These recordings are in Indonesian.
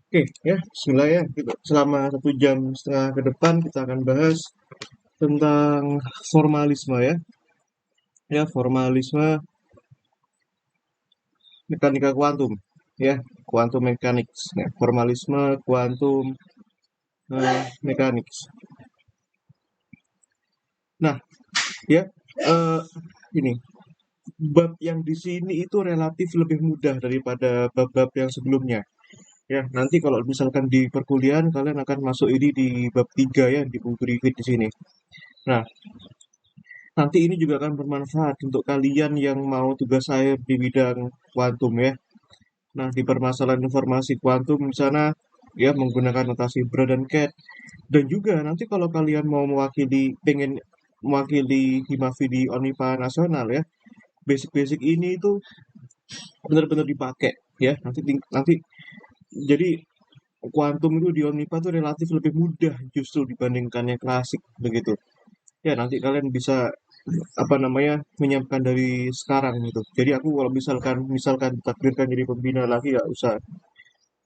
Oke, ya, Bismillah ya. Selama 1,5 jam ke depan kita akan bahas tentang formalisme ya. Ya, formalisme mekanika kuantum. Ya, quantum mechanics. Ya, formalisme kuantum mechanics. Nah, ya, eh, ini bab yang di sini itu relatif lebih mudah daripada bab-bab yang sebelumnya. Ya, nanti kalau misalkan di perkuliahan kalian akan masuk ini di bab 3 ya, di buku Griffith di sini. Nah, nanti ini juga akan bermanfaat untuk kalian yang mau tugas akhir di bidang kuantum ya. Nah, di permasalahan informasi kuantum di sana ya menggunakan notasi Broad dan Cat. Dan juga nanti kalau kalian mau pengen mewakili Himavi di Onipa Nasional ya, basic-basic ini itu benar-benar dipakai ya. Nanti jadi kuantum itu di Onipa itu relatif lebih mudah justru dibandingkan yang klasik begitu. Ya, nanti kalian bisa apa namanya menyiapkan dari sekarang gitu. Jadi aku kalau misalkan ditakdirkan jadi pembina lagi ya usah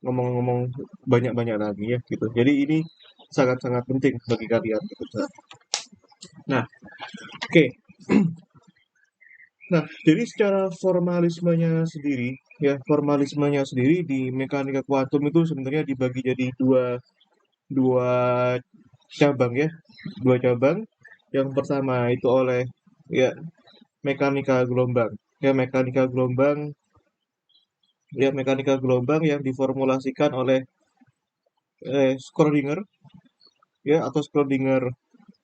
ngomong-ngomong banyak-banyak lagi ya gitu. Jadi ini sangat-sangat penting bagi kalian gitu. Nah, oke. Nah, jadi secara formalismenya sendiri di mekanika kuantum itu sebenarnya dibagi jadi dua dua cabang ya, dua cabang. Yang pertama itu oleh ya mekanika gelombang. Mekanika gelombang yang diformulasikan oleh Schrödinger ya atau Schrödinger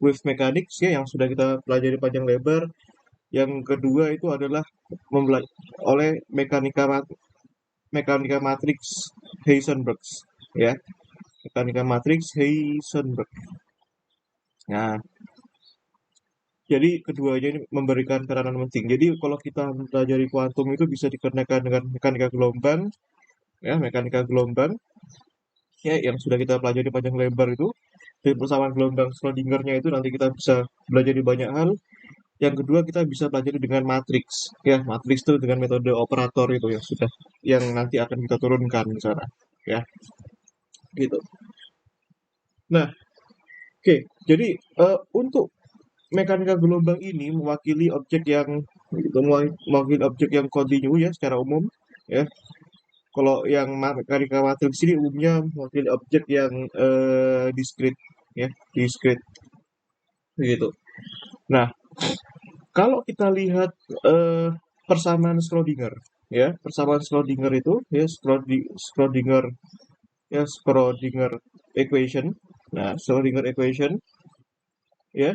wave mechanics ya yang sudah kita pelajari panjang lebar. Yang kedua itu adalah oleh mekanika matrix Heisenberg ya, mekanika matrix Heisenberg. Nah, jadi keduanya ini memberikan peranan penting. Jadi kalau kita mempelajari kuantum itu bisa dikaitkan dengan mekanika gelombang ya, mekanika gelombang ya yang sudah kita pelajari panjang lebar itu. Dari persamaan gelombang Schrödingernya itu nanti kita bisa belajar di banyak hal. Yang kedua kita bisa pelajari dengan matriks. Ya, matriks itu dengan metode operator itu yang nanti akan kita turunkan di sana. Ya, gitu. Nah, oke. Jadi untuk mekanika gelombang ini mewakili objek yang kontinu ya secara umum ya. Kalau yang mekanika matriks ini umumnya mewakili objek yang diskrit ya, diskrit begitu. Nah, kalau kita lihat eh, persamaan Schrödinger, ya persamaan Schrödinger itu ya Schrödinger Schrödinger equation. Nah, Schrödinger equation ya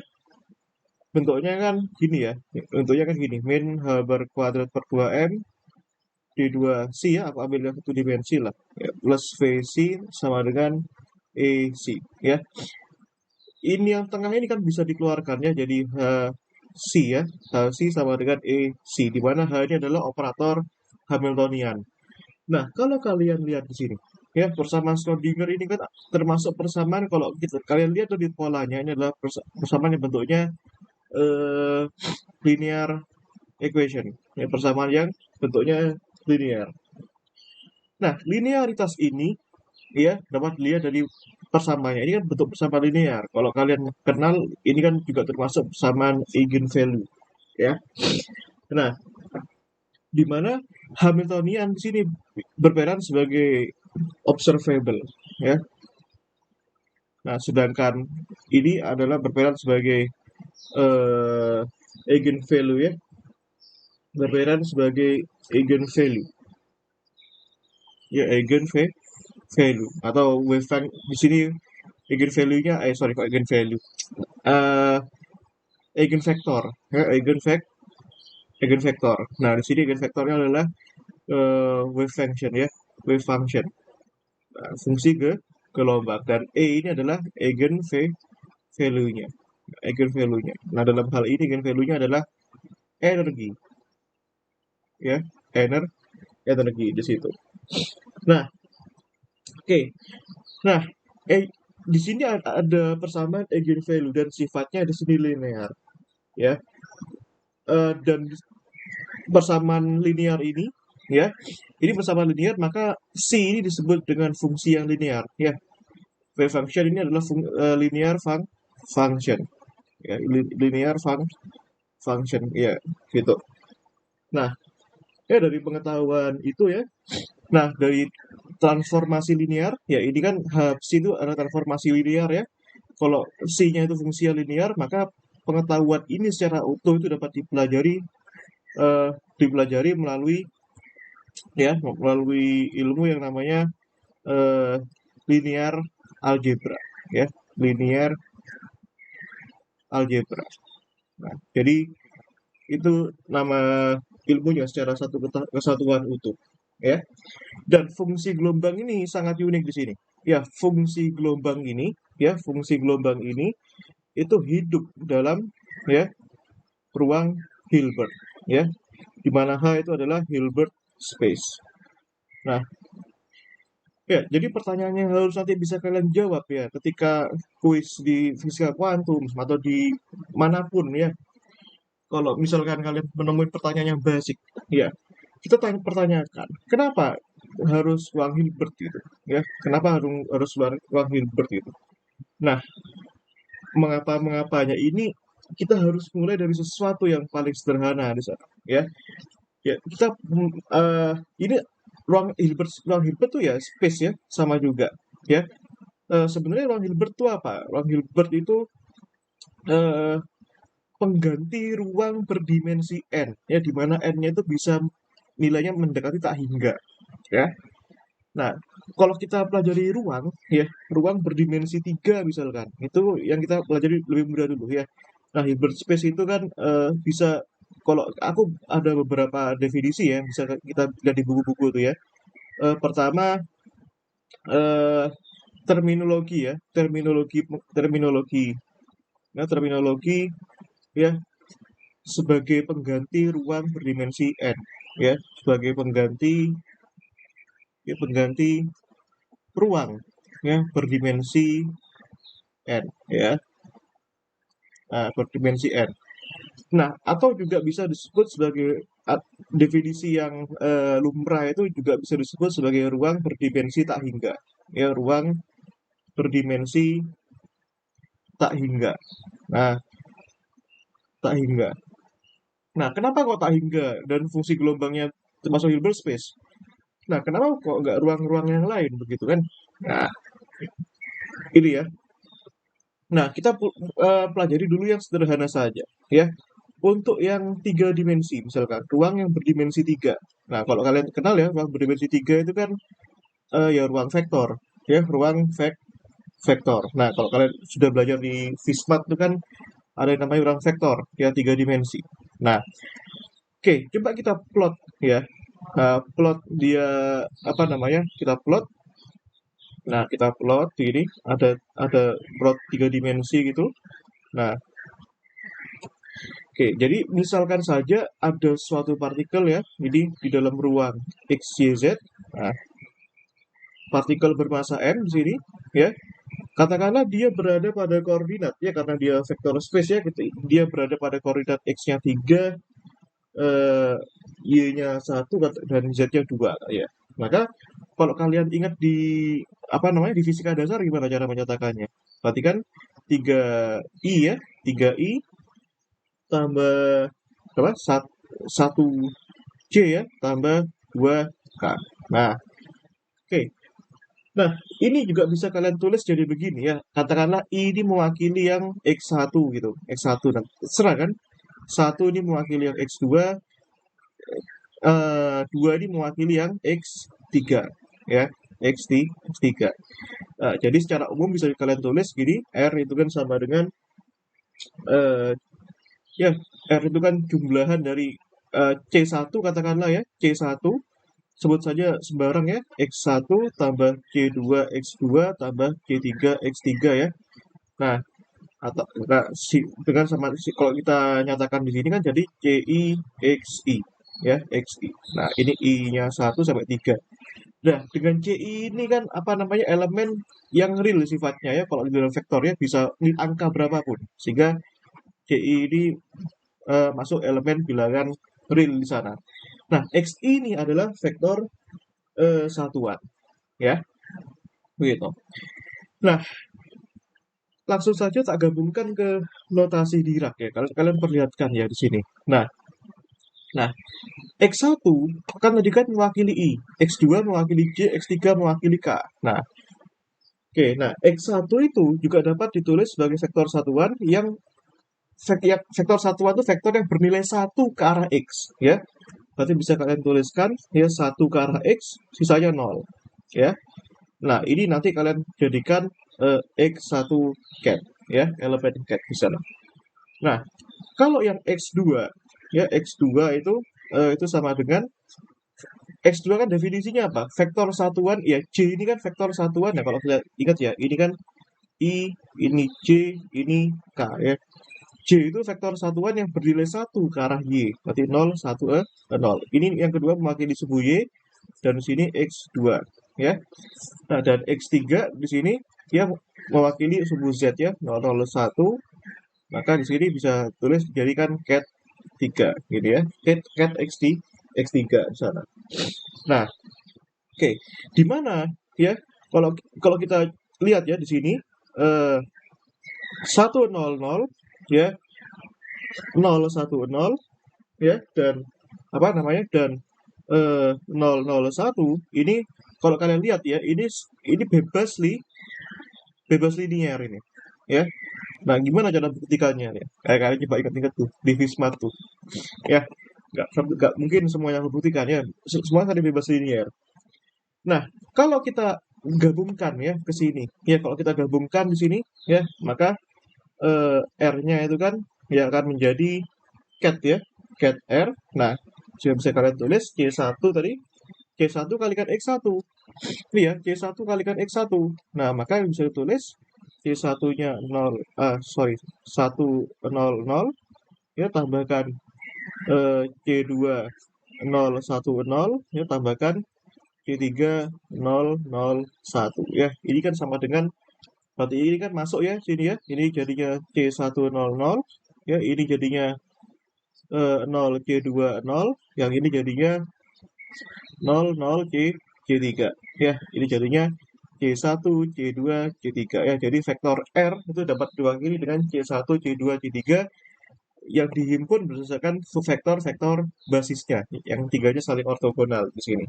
bentuknya kan gini ya, bentuknya kan gini, min h bar kuadrat per 2m d2c ya, aku ambil yang satu dimensi lah, ya, plus vc sama dengan ac ya. Ini yang tengah ini kan bisa dikeluarkan ya jadi C ya, C sama dengan EC, di mana H ini adalah operator Hamiltonian. Nah, kalau kalian lihat di sini, ya persamaan Schrödinger ini kan termasuk persamaan kalau kalian lihat dari polanya ini adalah persamaan yang bentuknya eh, linear equation, ya persamaan yang bentuknya linear. Nah, linearitas ini ya dapat dilihat dari persamaannya. Ini kan bentuk persamaan linear. Kalau kalian kenal, ini kan juga termasuk persamaan eigenvalue, ya. Nah, di mana Hamiltonian di sini berperan sebagai observable, ya. Nah, sedangkan ini adalah berperan sebagai eh, eigenvalue, ya, berperan sebagai eigenvalue, ya eigenvalue atau wave di sini eigenvalue-nya, sorry kok eigenvalue, eh eigenvektor, ya, eigenvektor. Nah, di sini eigenvektornya adalah wave function ya, wave function. Nah, fungsi gelombang dan ini adalah value-nya, eigenvalue-nya. Nah, dalam hal ini eigenvalue-nya adalah energi, ya, energi di situ. Nah, oke. Okay. Nah, di sini ada persamaan eigenvalue dan sifatnya di sini linear, ya. Dan persamaan linear ini ya. Ini bersamaan linear, maka C ini disebut dengan fungsi yang linear, ya. Wave function ini adalah linear function, ya, linear function, ya, gitu. Nah, ya dari pengetahuan itu ya. Nah, dari transformasi linear, ya ini kan C itu adalah transformasi linear ya. Kalau C-nya itu fungsi yang linear, maka pengetahuan ini secara utuh itu dapat dipelajari melalui ya melalui ilmu yang namanya eh, linear algebra, ya, linear algebra. Nah, jadi itu nama ilmunya secara satu kesatuan utuh, ya. Dan fungsi gelombang ini sangat unik di sini. Ya, fungsi gelombang ini itu hidup dalam ya ruang Hilbert, ya, di mana H itu adalah Hilbert space. Nah, ya, jadi pertanyaannya yang harus nanti bisa kalian jawab ya ketika kuis di fisika kuantum atau di manapun ya. Kalau misalkan kalian menemui pertanyaan yang basic, ya, kita pertanyakan, kenapa harus ruang Hilbert gitu, ya? Kenapa harus ruang Hilbert gitu? Nah, mengapanya ini kita harus mulai dari sesuatu yang paling sederhana di sana, ya. Ya, kita ini ruang Hilbert tuh ya space ya, sama juga, ya. Sebenarnya ruang Hilbert itu apa? Ruang Hilbert itu eh, pengganti ruang berdimensi n, ya, di mana n-nya itu bisa nilainya mendekati tak hingga, ya. Nah, kalau kita pelajari ruang, ya, ruang berdimensi 3 misalkan, itu yang kita pelajari lebih mudah dulu ya. Nah, Hilbert space itu kan bisa, kalau aku ada beberapa definisi ya, bisa kita lihat di buku-buku itu ya. Pertama, eh, terminologi ya, terminologi. Nah, terminologi ya sebagai pengganti ruang berdimensi n, ya, sebagai pengganti ruang ya berdimensi n, ya. Nah, berdimensi n. Nah, atau juga bisa disebut sebagai definisi yang lumrah itu juga bisa disebut sebagai ruang berdimensi tak hingga, ya, ruang berdimensi tak hingga. Nah, tak hingga. Nah, kenapa kok tak hingga dan fungsi gelombangnya termasuk Hilbert space? Nah, kenapa kok nggak ruang-ruang yang lain begitu kan? Nah, ini ya. Nah, kita pelajari dulu yang sederhana saja, ya. Untuk yang 3 dimensi, misalkan ruang yang berdimensi 3. Nah, kalau kalian kenal ya, ruang berdimensi 3 itu kan ya ruang vektor, ya, ruang vektor. Nah, kalau kalian sudah belajar di Fismat itu kan ada yang namanya ruang vektor, ya, 3 dimensi. Nah, oke, coba kita plot ya. Plot dia apa namanya? Kita plot. Nah, kita plot ini ada plot 3 dimensi gitu. Nah, oke, jadi misalkan saja ada suatu partikel ya, jadi di dalam ruang X, Y, Z. Nah, partikel bermasa n di sini, ya. Katakanlah dia berada pada koordinat ya, karena dia vektor space ya, gitu. Dia berada pada koordinat X-nya 3, Y-nya 1 dan Z-nya 2 ya. Maka kalau kalian ingat di apa namanya di fisika dasar gimana cara menyatakannya? Berarti kan 3i ya, 3i tambah apa? 1c ya tambah 2k. Nah, oke. Nah, ini juga bisa kalian tulis jadi begini ya. Katakanlah I ini mewakili yang X1 gitu. X1 dan terserah kan? 1 ini mewakili yang X2, 2 ini mewakili yang X3 ya. X3. Jadi secara umum bisa kalian tulis gini, R itu kan sama dengan eh, ya, R itu kan jumlahan dari C1 katakanlah ya, C1 sebut saja sembarang ya, X1 tambah C2 X2 tambah C3 X3 ya. Nah, atau nah, dengan sama kalau kita nyatakan di sini kan jadi CI XI ya, XI. Nah, ini I-nya 1 sampai 3. Nah, dengan CI ini kan apa namanya elemen yang real sifatnya ya, kalau di dalam vektornya bisa angka berapapun. Sehingga CI ini masuk elemen bilangan real di sana. Nah, X ini adalah vektor satuan, ya, begitu. Nah, langsung saja tak gabungkan ke notasi Dirac ya. Kalau kalian perlihatkan ya di sini. Nah, X1 kan tadi kan mewakili I, X2 mewakili J, X3 mewakili K. Nah, oke, nah X1 itu juga dapat ditulis sebagai vektor satuan yang vektor satuan itu vektor yang bernilai 1 ke arah X, ya. Berarti bisa kalian tuliskan ya 1 ke arah X, sisanya 0, ya. Nah, ini nanti kalian jadikan X1 cat, ya, elemen cat di sana. Nah, kalau yang X2, ya X2 itu sama dengan X2 kan definisinya apa? Vektor satuan, ya J ini kan vektor satuan ya kalau kalian ingat ya, ini kan I, ini J, ini K ya. J itu vektor satuan yang bernilai 1 ke arah Y, berarti 0, 1, 0. Ini yang kedua mewakili subu Y, dan di sini X2 ya. Nah, dan X3 di sini dia mewakili subu Z ya, 0, 0, 1. Maka di sini bisa tulis dijadikan cat 3 gitu ya. Cat X3 di sana. Nah, oke, di mana ya? Kalau kalau kita lihat ya di sini 100 ya, 010 ya, dan apa namanya? Dan 001 ini kalau kalian lihat ya, ini bebas linier ini ya. Nah, gimana cara buktikannya ya? Kayak kalian coba ingat-ingat tuh di Vismat tuh. Ya, nggak mungkin semuanya membuktikan ya. Semua tadi bebas linier. Nah, kalau kita gabungkan ya ke sini, ya kalau kita gabungkan di sini ya, maka R-nya itu kan ya akan menjadi cat ya, cat R. Nah, sudah bisa kalian tulis C1 tadi, C1 kalikan X1. Iya, C1 kalikan X1. Nah, maka bisa ditulis C1-nya 0, sorry, 100 ya, tambahkan C2 010 ya, tambahkan C3 001 ya. Ini kan sama dengan, berarti ini kan masuk ya sini ya. Ini jadinya C100 ya, ini jadinya 0 C2 0, yang ini jadinya 00 C3 ya. Ini jadinya C1 C2 C3 ya. Jadi vektor R itu dapat diwakili dengan C1 C2 C3 yang dihimpun berdasarkan vektor-vektor basisnya yang tiganya saling ortogonal di sini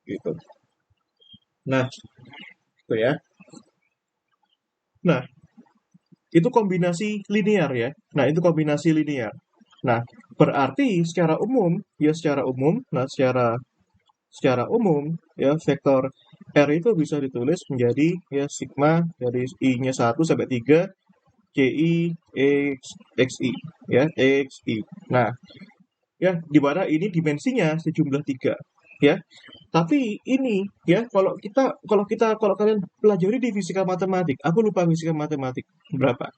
gitu. Nah, itu ya. Nah, itu kombinasi linear ya. Nah, itu kombinasi linear. Nah, berarti secara umum, nah secara umum ya vektor R itu bisa ditulis menjadi ya sigma dari I-nya 1 sampai 3 CI XI ya, XI. Nah, ya di mana ini dimensinya sejumlah 3 ya. Tapi ini ya kalau kalian pelajari di fisika matematik, aku lupa fisika matematik berapa.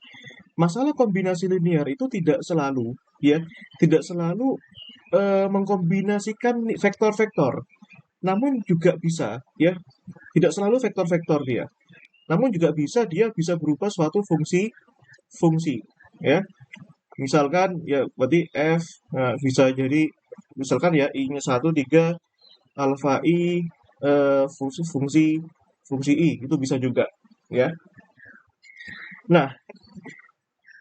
Masalah kombinasi linear itu ya, tidak selalu mengkombinasikan vektor-vektor. Namun juga bisa ya, tidak selalu vektor-vektor dia. Namun juga dia bisa berupa suatu fungsi ya. Misalkan ya berarti F, nah, bisa jadi misalkan ya I-nya 1 3 alfa I fungsi fungsi fungsi I itu bisa juga ya. Nah,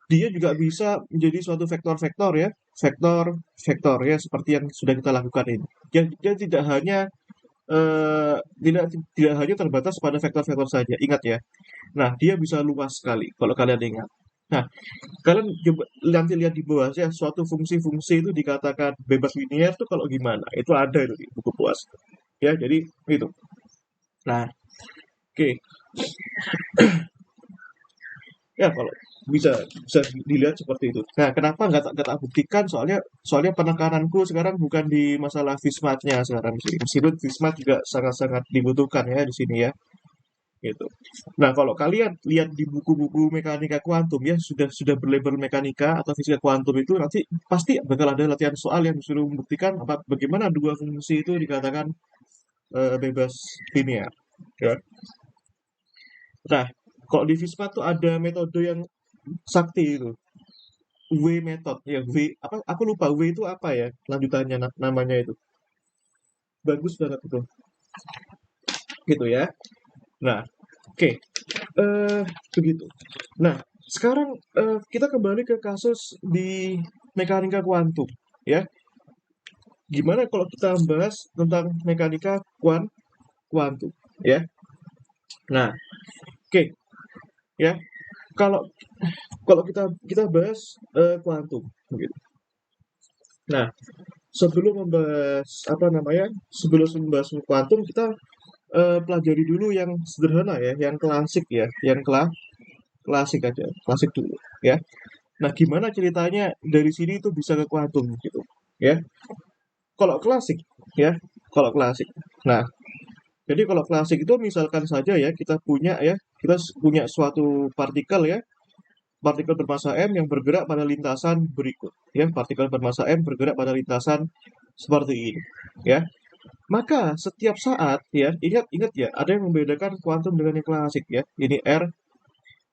dia juga bisa menjadi suatu vektor-vektor ya, vektor-vektor ya seperti yang sudah kita lakukan ini. Dia tidak hanya eh, tidak tidak hanya terbatas pada vektor-vektor saja. Ingat ya. Nah, dia bisa luas sekali kalau kalian ingat. Nah, kalian coba nanti lihat di bawah ya, suatu fungsi-fungsi itu dikatakan bebas linear itu kalau gimana? Itu ada itu di buku puas. Ya, jadi itu. Nah, oke. Ya, kalau bisa bisa dilihat seperti itu. Nah, kenapa nggak tak buktikan? Soalnya penekananku sekarang bukan di masalah Vismatnya sekarang di sini. Meskipun Vismat juga sangat-sangat dibutuhkan ya di sini ya. Gitu. Nah, kalau kalian lihat di buku-buku mekanika kuantum ya sudah berlabel mekanika atau fisika kuantum itu nanti pasti bakal ada latihan soal yang disuruh membuktikan bagaimana dua fungsi itu dikatakan bebas linear. Ya. Nah, kalau di Visma tuh ada metode yang sakti itu, W method ya, W apa aku lupa W itu apa ya lanjutannya namanya itu. bagus banget itu, gitu ya. Nah, oke, eh begitu. Nah, sekarang kita kembali ke kasus di mekanika kuantum, ya. Gimana kalau kita bahas tentang mekanika kuantum, ya. Nah, oke, ya. Kalau kalau kita kita bahas kuantum, begitu. Nah, sebelum membahas apa namanya, sebelum membahas kuantum, kita pelajari dulu yang sederhana ya, yang klasik ya, yang klasik aja, klasik dulu, ya. Nah, gimana ceritanya dari sini itu bisa ke kuantum gitu, ya. Kalau klasik, ya, kalau klasik. Nah, jadi kalau klasik itu misalkan saja ya kita punya suatu partikel ya, partikel bermassa m yang bergerak pada lintasan berikut, ya, partikel bermassa m bergerak pada lintasan seperti ini, ya. Maka setiap saat ya, ingat ya, ada yang membedakan kuantum dengan yang klasik ya. Ini R,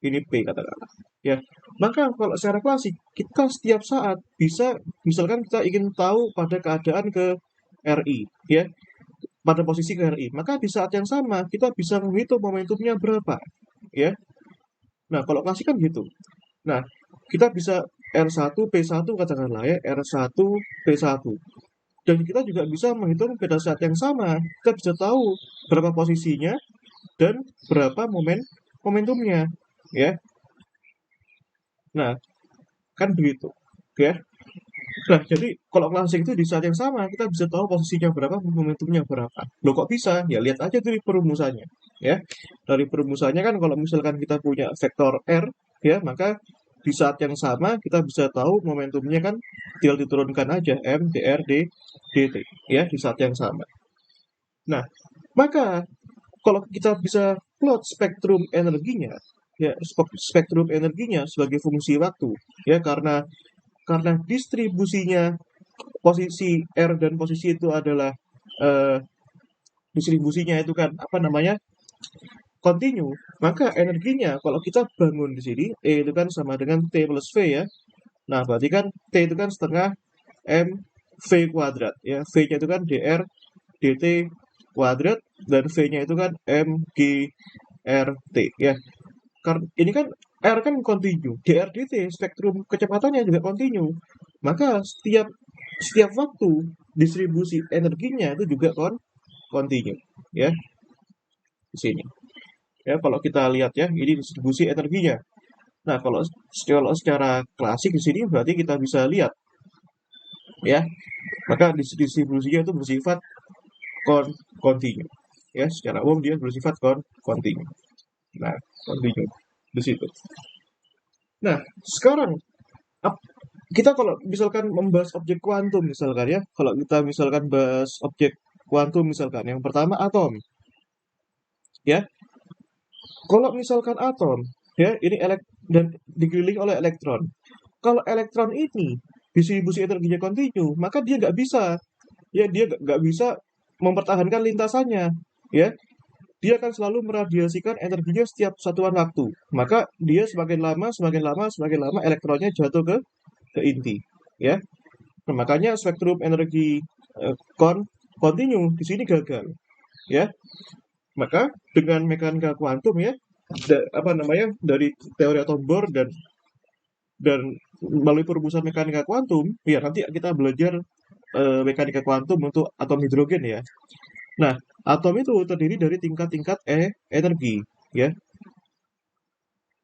ini P katakanlah. Ya. Maka kalau secara klasik, kita setiap saat bisa misalkan kita ingin tahu pada keadaan ke RI ya, pada posisi ke RI. Maka di saat yang sama kita bisa menghitung momentumnya berapa ya. Nah, kalau klasik kan gitu. Nah, kita bisa R1 P1 katakanlah ya, R1 P1. Dan kita juga bisa menghitung pada saat yang sama. Kita bisa tahu berapa posisinya dan berapa momentumnya, ya. Nah, kan begitu, ya. Nah, jadi kalau klasik itu di saat yang sama kita bisa tahu posisinya berapa, momentumnya berapa. Loh kok bisa? Ya lihat aja dari perumusannya, ya. Dari perumusannya kan kalau misalkan kita punya vektor R, ya, maka di saat yang sama kita bisa tahu momentumnya kan tinggal diturunkan aja M dr dt, ya, di saat yang sama. Nah, maka kalau kita bisa plot spektrum energinya, ya, spektrum energinya sebagai fungsi waktu, ya, karena distribusinya posisi R dan posisi itu adalah eh, distribusinya itu kan apa namanya, kontinu, maka energinya kalau kita bangun di sini E itu kan sama dengan T plus V ya. Nah, berarti kan T itu kan setengah M V kuadrat ya. V-nya itu kan dr dt kuadrat dan V-nya itu kan M G R T ya. Karena ini kan R kan kontinu, dr dt spektrum kecepatannya juga kontinu. Maka setiap setiap waktu distribusi energinya itu juga kontinu ya di sini. Ya, kalau kita lihat ya, ini distribusi energinya. Nah, kalau secara klasik di sini berarti kita bisa lihat ya, maka distribusinya itu bersifat kontinu. Ya, secara umum dia bersifat kontinu. Nah, kontinu di situ. Nah, sekarang kita kalau misalkan membahas objek kuantum misalkan ya, kalau kita misalkan bahas objek kuantum misalkan, yang pertama atom, ya. Kalau misalkan atom, ya, ini dan dikelilingi oleh elektron. Kalau elektron ini distribusi energinya kontinu, maka dia nggak bisa, ya, dia nggak bisa mempertahankan lintasannya, ya. Dia akan selalu meradiasikan energinya setiap satuan waktu. Maka dia semakin lama elektronnya jatuh ke inti, ya. Nah, makanya spektrum energi eh, kon kontinu di sini gagal, ya. Maka dengan mekanika kuantum ya, apa namanya, dari teori atom Bohr dan melalui perumusan mekanika kuantum, ya nanti kita belajar mekanika kuantum untuk atom hidrogen ya. Nah, atom itu terdiri dari tingkat-tingkat energi, ya,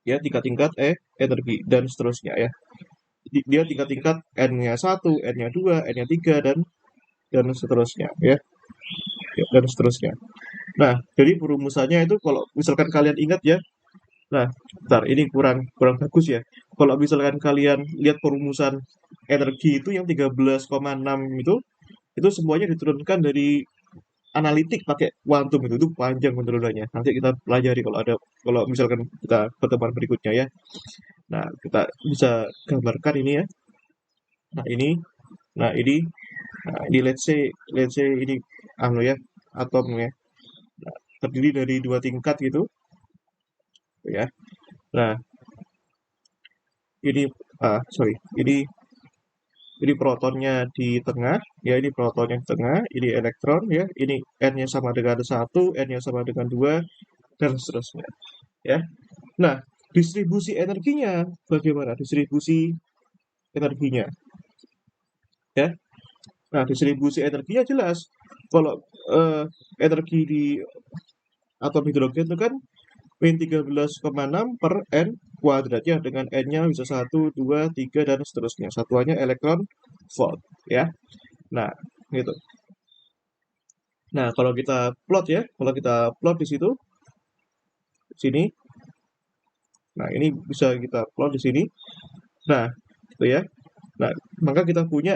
ya, tingkat-tingkat energi dan seterusnya ya. Dia tingkat-tingkat n-nya 1, n-nya 2, n-nya 3 dan seterusnya ya. Ya, dan seterusnya. Nah, jadi perumusannya itu kalau misalkan kalian ingat ya. Nah, bentar, ini kurang kurang bagus ya. Kalau misalkan kalian lihat perumusan energi itu yang 13,6 itu semuanya diturunkan dari analitik pakai kuantum, itu panjang penurunannya. Nanti kita pelajari kalau misalkan kita pertemuan berikutnya ya. Nah, kita bisa gambarkan ini ya. Nah, ini, nah ini, nah ini let's say ini anu ya, atom ya. Nah, terdiri dari dua tingkat gitu ya. Nah, ini sorry, ini ini protonnya di tengah, ya ini protonnya di tengah, ini elektron, ya ini N-nya sama dengan 1, N-nya sama dengan 2, dan seterusnya. Ya. Nah, distribusi energinya bagaimana? Distribusi energinya, ya. Nah, distribusi energinya jelas. Kalau energi di atom hidrogen itu kan min 13,6 per N kuadrat ya, dengan N-nya bisa 1, 2, 3, dan seterusnya. Satuannya elektron volt, ya. Nah, gitu. Nah, kalau kita plot ya, kalau kita plot di situ, sini. Nah, ini bisa kita plot di sini. Nah, itu ya. Nah, maka kita punya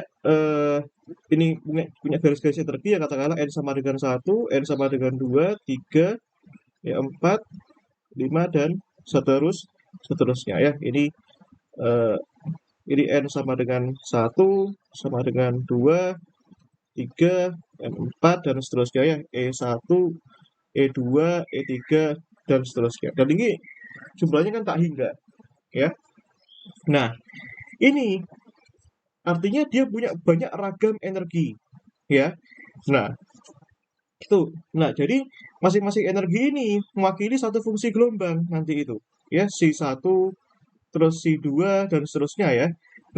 ini punya garis-garis energi yang katakanlah N sama dengan 1, N sama dengan 2, 3, ya 4, 5, dan seterusnya ya. Eh, ini N sama dengan 1, sama dengan 2, 3, N4, dan seterusnya ya. E1, E2, E3, dan seterusnya. Dan ini jumlahnya kan tak hingga, ya. Nah, ini artinya dia punya banyak ragam energi, ya. Nah, itu. Nah, jadi masing-masing energi ini mewakili satu fungsi gelombang nanti itu, ya. C1, terus C2, dan seterusnya ya.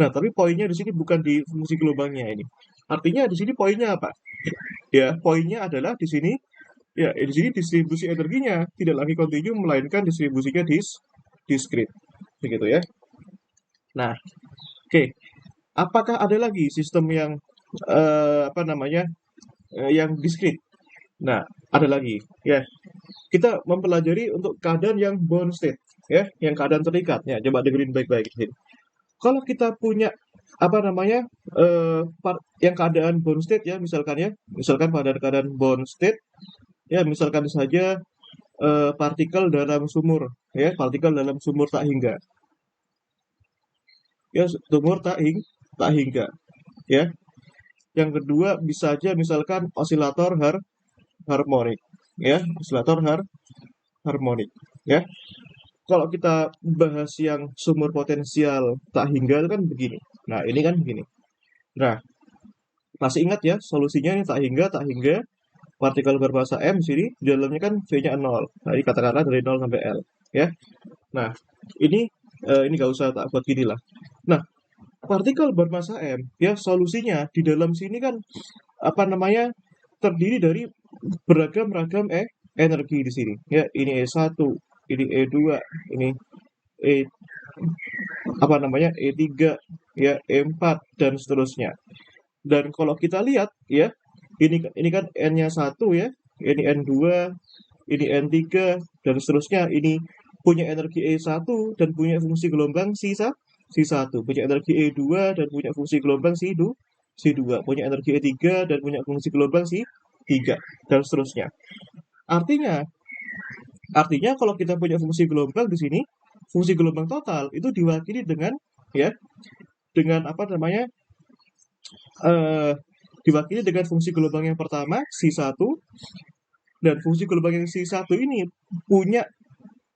Nah, tapi poinnya di sini bukan di fungsi gelombangnya ini. Artinya di sini poinnya apa? Ya, poinnya adalah di sini, ya, di sini distribusi energinya tidak lagi kontinu, melainkan distribusinya diskrit. Begitu ya. Nah, oke. Apakah ada lagi sistem yang apa namanya? Yang diskrit? Nah, ada lagi ya. Kita mempelajari untuk keadaan yang bound state ya, yang keadaan terikat ya. Coba dengerin baik-baik di sini. Kalau kita punya apa namanya? Yang keadaan bound state ya, misalkan pada keadaan bound state ya, misalkan saja partikel dalam sumur ya, partikel dalam sumur tak hingga. Ya, sumur tak hingga ya. Yang kedua bisa aja misalkan osilator harmonik ya, osilator harmonik ya. Kalau kita bahas yang sumur potensial tak hingga itu kan begini. Nah, ini kan begini. Nah, masih ingat ya solusinya ini tak hingga partikel bermassa M sini di dalamnya kan V-nya 0. Nah, ini katakanlah dari 0 sampai L ya. Nah, ini nggak usah tak buat gini lah. Nah, partikel bermassa M ya, solusinya di dalam sini kan apa namanya, terdiri dari beragam-ragam energi di sini ya. Ini E1, ini E2, ini E apa namanya, E3 ya, E4, dan seterusnya. Dan kalau kita lihat ya, ini kan N-nya 1 ya, ini N2, ini N3, dan seterusnya. Ini punya energi E1 dan punya fungsi gelombang C1, punya energi E2 dan punya fungsi gelombang C2, punya energi E3 dan punya fungsi gelombang C3, dan seterusnya. Artinya, kalau kita punya fungsi gelombang di sini, fungsi gelombang total itu diwakili dengan ya, dengan apa namanya, diwakili dengan fungsi gelombang yang pertama C1, dan fungsi gelombang yang C1 ini punya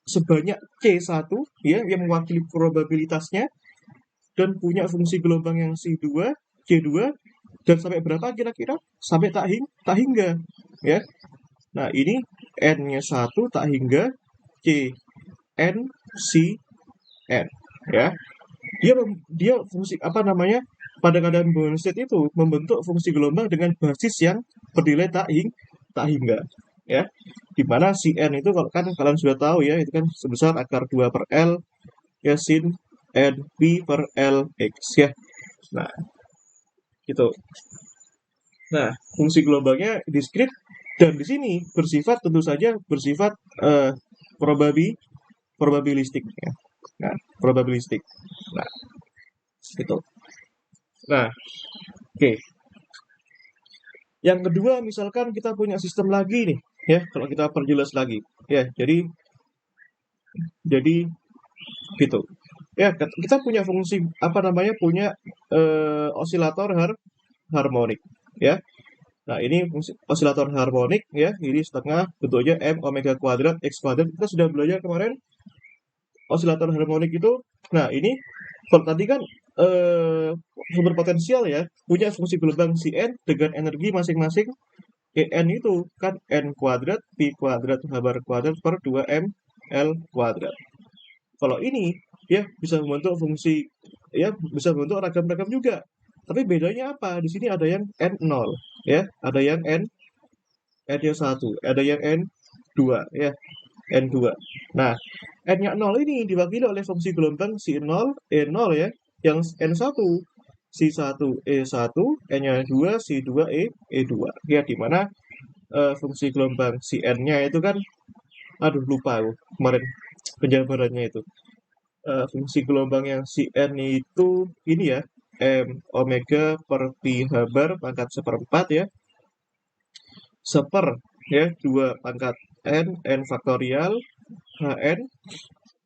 sebanyak C1 ya, yang mewakili probabilitasnya, dan punya fungsi gelombang yang C2, dan sampai berapa kira-kira? Sampai tak hingga ya. Nah, ini N-nya 1 tak hingga C N C N ya. Dia fungsi apa namanya, pada keadaan bound state itu membentuk fungsi gelombang dengan basis yang bernilai tak hingga ya, dimana Cn itu kalau kan kalian sudah tahu ya, itu kan sebesar akar 2 per L ya, sin N P per L X ya. Nah, gitu. Nah, fungsi gelombangnya diskrit, dan di sini tentu saja bersifat probabilistik ya. Nah, probabilistik. Nah, gitu. Nah, oke. Yang kedua, misalkan kita punya sistem lagi nih ya, kalau kita perjelas lagi ya. Jadi gitu. Ya, kita punya fungsi apa namanya, punya osilator harmonik ya. Nah, ini fungsi osilator harmonik ya, ini setengah, bentuknya M omega kuadrat X kuadrat. Kita sudah belajar kemarin osilator harmonik itu. Nah, ini kalau tadi kan sumber potensial ya, punya fungsi gelombang Cn dengan energi masing-masing En itu kan N kuadrat Pi kuadrat H bar kuadrat per 2M L kuadrat. Kalau ini ya bisa membentuk fungsi ya bisa membentuk ragam-ragam juga. Tapi bedanya apa? Di sini ada yang N0 ya, ada yang N-nya 1, ada yang N2 ya, N2. Nah, N-nya 0 ini diwakili oleh fungsi gelombang Si0, E0 ya, yang N1, Si1, E1, N-nya 2, Si2, E2. Ya, di mana fungsi gelombang si N-nya itu kan, aduh lupa aku kemarin penjabarannya itu. Fungsi gelombang yang si N itu ini ya, M omega per pi H bar pangkat seperempat ya, seper ya, 2 pangkat N faktorial, HN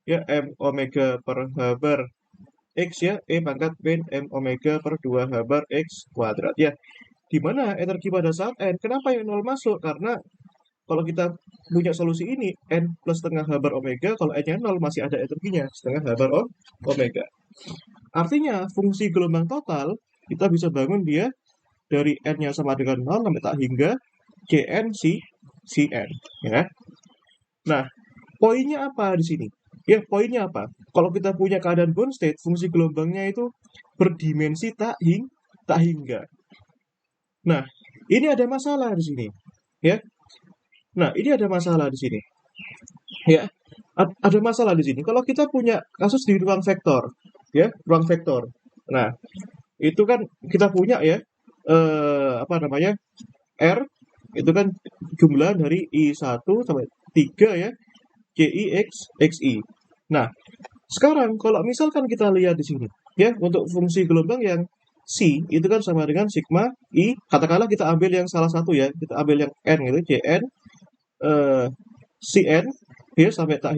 ya, M omega per H bar X ya, E pangkat min M omega per 2 H bar X kuadrat ya. Di mana energi pada saat N, kenapa yang 0 masuk? Karena kalau kita punya solusi ini, N plus setengah H bar omega, kalau N-nya 0 masih ada energinya, setengah H bar omega. Artinya, fungsi gelombang total, kita bisa bangun dia dari N-nya sama dengan 0 sampai tak hingga Cn Cn. Ya. Nah, poinnya apa di sini? Ya, poinnya apa? Kalau kita punya keadaan bound state, fungsi gelombangnya itu berdimensi tak hingga. Nah, ini ada masalah di sini. Ya. Nah, ini ada masalah di sini. Ya, ada masalah di sini. Kalau kita punya kasus di ruang vektor, ya, ruang vektor. Nah, itu kan kita punya ya, apa namanya, R, itu kan jumlah dari I1 sampai 3 ya, CI, XI. Nah, sekarang kalau misalkan kita lihat di sini, ya, untuk fungsi gelombang yang C, itu kan sama dengan sigma I, katakanlah kita ambil yang salah satu ya, kita ambil yang N gitu, CN, Cn ya sampai tak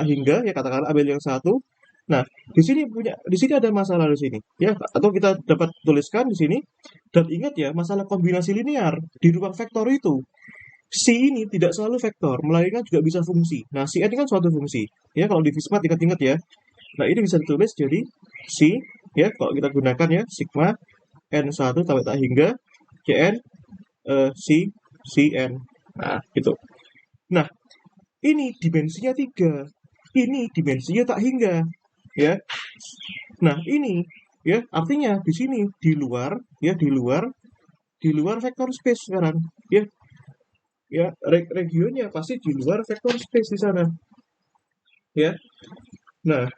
hingga ya, katakanlah ambil yang satu. Nah, di sini ada masalah di sini ya, atau kita dapat tuliskan di sini, dan ingat ya masalah kombinasi linear di ruang vektor itu. C ini tidak selalu vektor, melainkan juga bisa fungsi. Nah, Cn ini kan suatu fungsi. Ya, kalau di Fismat ingat-ingat ya. Nah, ini bisa ditulis jadi C ya, kalau kita gunakan ya sigma N1 sampai tak hingga Cn Cn. Nah, gitu. Nah, ini dimensinya 3. Ini dimensinya tak hingga. Ya. Nah, ini ya artinya di sini di luar vector space sekarang. Ya. Ya, regionnya pasti di luar vector space di sana. Ya. Nah,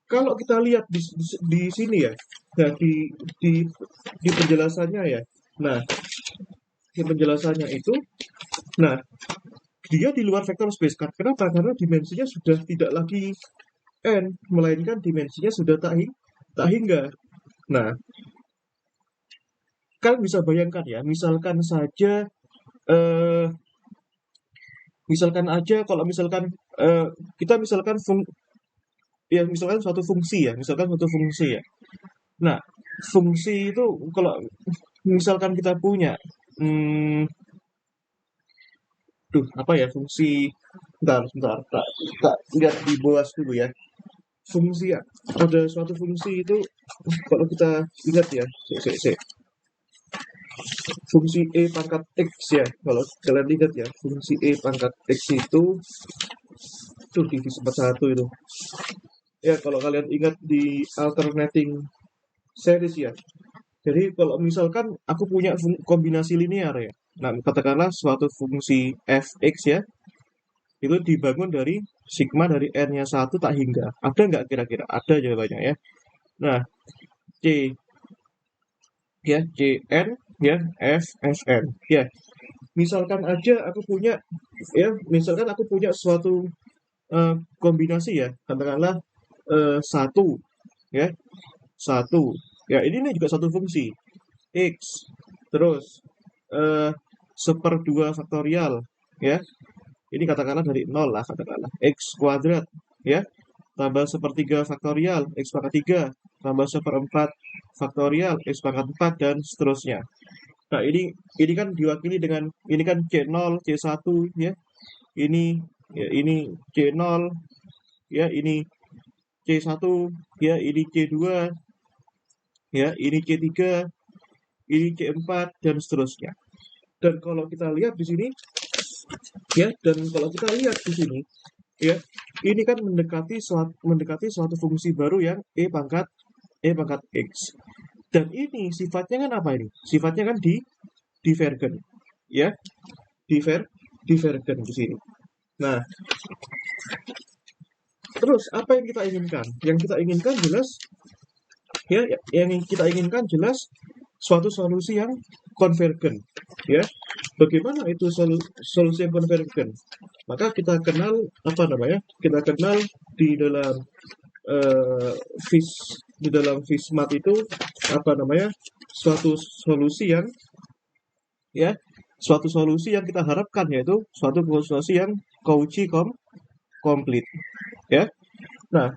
kalau kita lihat di sini ya. Nah, di penjelasannya ya. Nah, di penjelasannya itu, nah, dia di luar vector space. Kenapa? Karena dimensinya sudah tidak lagi N, melainkan dimensinya sudah tak hingga. Nah, kalian bisa bayangkan ya, eh, misalkan aja kalau misalkan kita misalkan misalkan suatu fungsi ya, ya. Nah, fungsi itu kalau misalkan kita punya, hmm, apa ya fungsi, bentar, tak lihat di bawah dulu ya. Fungsi ya, ada suatu fungsi itu kalau kita lihat ya, fungsi E pangkat X ya, kalau kalian lihat ya, fungsi E pangkat X itu di sempat satu itu ya, kalau kalian ingat di alternating series ya. Jadi kalau misalkan aku punya kombinasi linear ya, nah katakanlah suatu fungsi fx ya, itu dibangun dari sigma dari n-nya 1 tak hingga. Ada nggak kira-kira? Ada jawabannya ya. Nah, C ya, Cn ya, Fn ya. Misalkan aja aku punya suatu kombinasi ya, katakanlah satu ya, satu ya, ini nih juga satu fungsi x, terus seperdua faktorial ya, ini katakanlah dari 0 lah, katakanlah x kuadrat ya, tambah sepertiga faktorial x pangkat 3, tambah seperempat faktorial x pangkat 4, dan seterusnya. Nah, ini kan diwakili dengan ini kan C0 C1 ya, ini ya, ini C0 ya, ini C1, ya ini C2, ya ini C3, ini C4 dan seterusnya. Dan kalau kita lihat di sini, ya, dan kalau kita lihat di sini, ya, ini kan mendekati suatu fungsi baru yang e pangkat x. Dan ini sifatnya kan apa ini? Sifatnya kan divergen, ya, divergen di sini. Nah, terus apa yang kita inginkan? Yang kita inginkan jelas, ya, yang kita inginkan jelas suatu solusi yang konvergen, ya. Bagaimana itu solusi yang konvergen? Maka kita kenal apa namanya? Kita kenal di dalam eh, vis di dalam vismat itu apa namanya? Suatu solusi yang, ya, suatu solusi yang kita harapkan, yaitu suatu solusi yang Cauchy komplit, ya. Nah,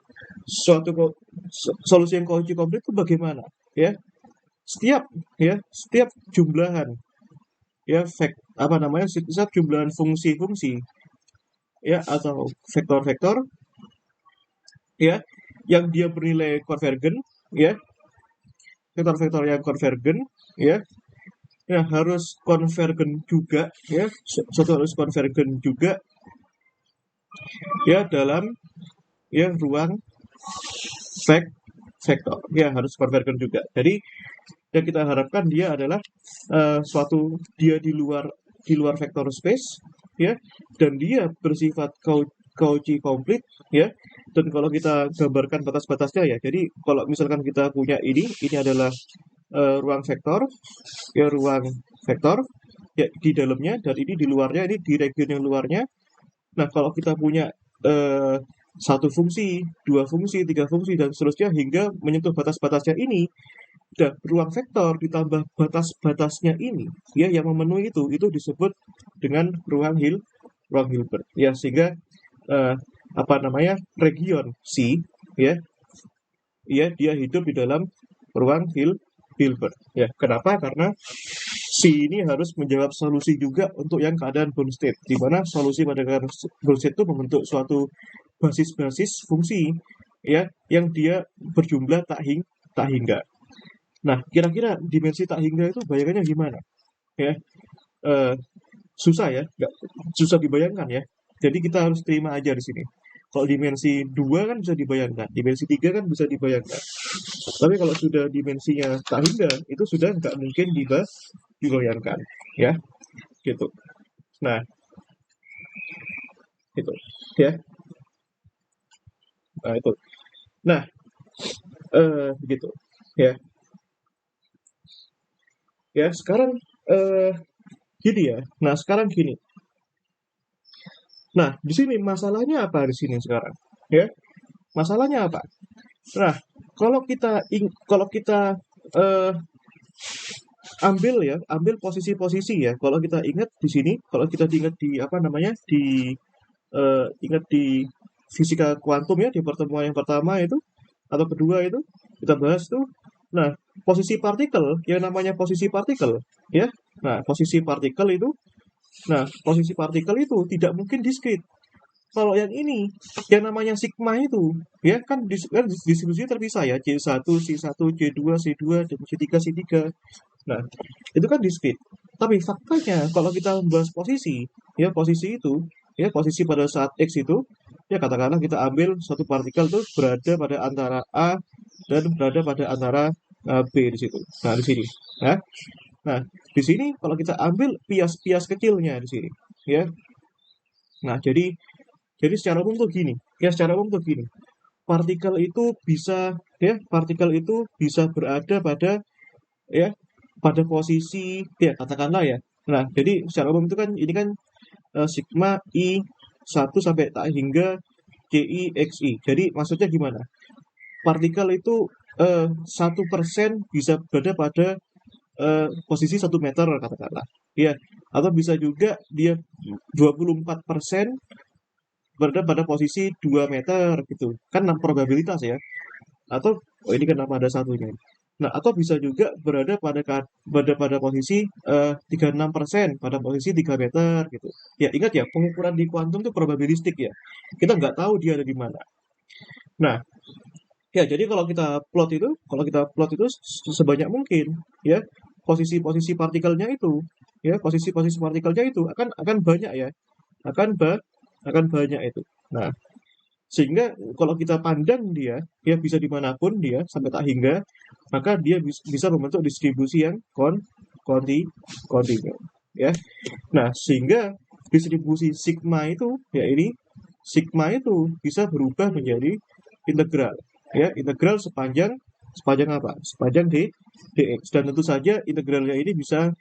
solusi yang Cauchy komplit itu bagaimana, ya? Setiap jumlahan, ya, apa namanya, setiap jumlahan fungsi-fungsi, ya, atau vektor-vektor, ya, yang dia bernilai konvergen, ya, vektor-vektor yang konvergen, ya, ya harus konvergen juga, ya, suatu harus konvergen juga, ya, dalam, ya, ruang vektor, ya, harus konvergen juga. Jadi yang kita harapkan dia adalah dia di luar vector space, ya, dan dia bersifat Cauchy komplit, ya. Dan kalau kita gambarkan batas-batasnya, ya, jadi kalau misalkan kita punya ini adalah ruang vektor, ya, ruang vektor, ya, di dalamnya, dan ini di luarnya, ini di region yang luarnya. Nah, kalau kita punya satu fungsi, dua fungsi, tiga fungsi, dan seterusnya hingga menyentuh batas-batasnya ini, dan ruang vektor ditambah batas-batasnya ini, ya, yang memenuhi itu disebut dengan ruang Hilbert, ya, sehingga apa namanya, region C, ya, ya, dia hidup di dalam ruang Hilbert, ya. Kenapa? Karena C ini harus menjawab solusi juga untuk yang keadaan bound state, di mana solusi pada keadaan bound state itu membentuk suatu basis-basis fungsi, ya, yang dia berjumlah tak hingga. Nah, kira-kira dimensi tak hingga itu bayangannya gimana? Ya, eh, susah, ya, nggak susah dibayangkan, ya. Jadi kita harus terima aja di sini. Kalau dimensi 2 kan bisa dibayangkan, dimensi 3 kan bisa dibayangkan. Tapi kalau sudah dimensinya tak hingga, itu sudah nggak mungkin dibayangkan, ya, gitu. Nah, itu, ya. Nah, itu. Nah, begitu, ya. Ya, sekarang gini, ya. Nah, sekarang gini. Nah, di sini masalahnya apa di sini sekarang? Ya, masalahnya apa? Nah, kalau kita eh, ambil posisi-posisi, ya. Kalau kita ingat di sini, kalau kita ingat di apa namanya, ingat di fisika kuantum, ya, di pertemuan yang pertama itu atau kedua itu kita bahas tuh. Nah, posisi partikel, yang namanya posisi partikel, ya. Nah, posisi partikel itu, tidak mungkin diskrit. Kalau yang ini, yang namanya sigma itu, ya, kan distribusinya terpisah, ya, C1, C1, C2, C2, dan C3, C3. Nah, itu kan diskrit. Tapi faktanya, kalau kita membahas posisi, ya, posisi itu, ya, posisi pada saat X itu, ya, katakanlah kita ambil suatu partikel itu berada pada antara A dan berada pada antara B di situ. Nah, di sini, ya. Nah, di sini kalau kita ambil pias-pias kecilnya di sini, ya. Nah, jadi secara umum tuh gini, ya, secara umum tuh gini. Partikel itu bisa berada pada, ya, pada posisi, ya, katakanlah, ya. Nah, jadi secara umum itu kan ini kan sigma I1 sampai tak hingga CI XI. Jadi maksudnya gimana? Partikel itu 1% bisa berada pada posisi 1 meter, katakanlah. Ya, atau bisa juga dia 24% berada pada posisi 2 meter gitu. Kan 6 probabilitas, ya. Atau ini kenapa ada satunya? Nah, atau bisa juga berada pada posisi 36% pada posisi 3 meter gitu. Ya, ingat, ya, pengukuran di kuantum itu probabilistik, ya. Kita nggak tahu dia ada di mana. Nah, Ya, jadi kalau kita plot itu sebanyak mungkin, ya, posisi-posisi partikelnya itu, ya, posisi-posisi partikelnya itu akan banyak ya, akan ba akan banyak itu. Nah, sehingga kalau kita pandang dia, ya bisa dimanapun dia sampai tak hingga, maka dia bisa membentuk distribusi yang konti kontinu, ya. Nah, sehingga distribusi sigma itu, ya ini sigma itu bisa berubah menjadi integral, ya integral sepanjang sepanjang apa? Sepanjang dx, dan tentu saja integralnya ini bisa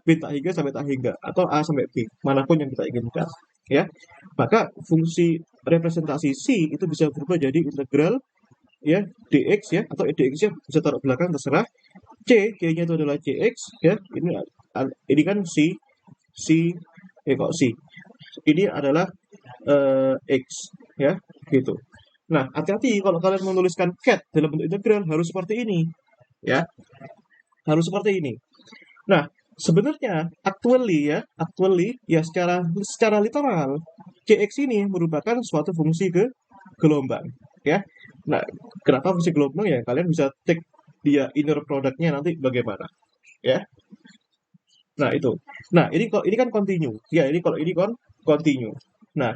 b tak hingga sampai tak hingga atau a sampai b, manapun yang kita inginkan, ya. Maka fungsi representasi c itu bisa berubah jadi integral, ya dx, ya, atau dx nya bisa taruh belakang terserah. C-nya itu adalah cx, ya. Ini kan c kok c ini adalah x, ya, gitu. Nah, hati-hati kalau kalian menuliskan cat dalam bentuk integral harus seperti ini, ya, harus seperti ini. Nah, sebenarnya actually ya secara literal cx ini merupakan suatu fungsi gelombang, ya. Nah, kenapa fungsi gelombang ya? Kalian bisa take dia inner productnya nanti bagaimana, ya. Nah, itu. Nah, ini kan continue. Ya, ini kalau ini continue. Nah,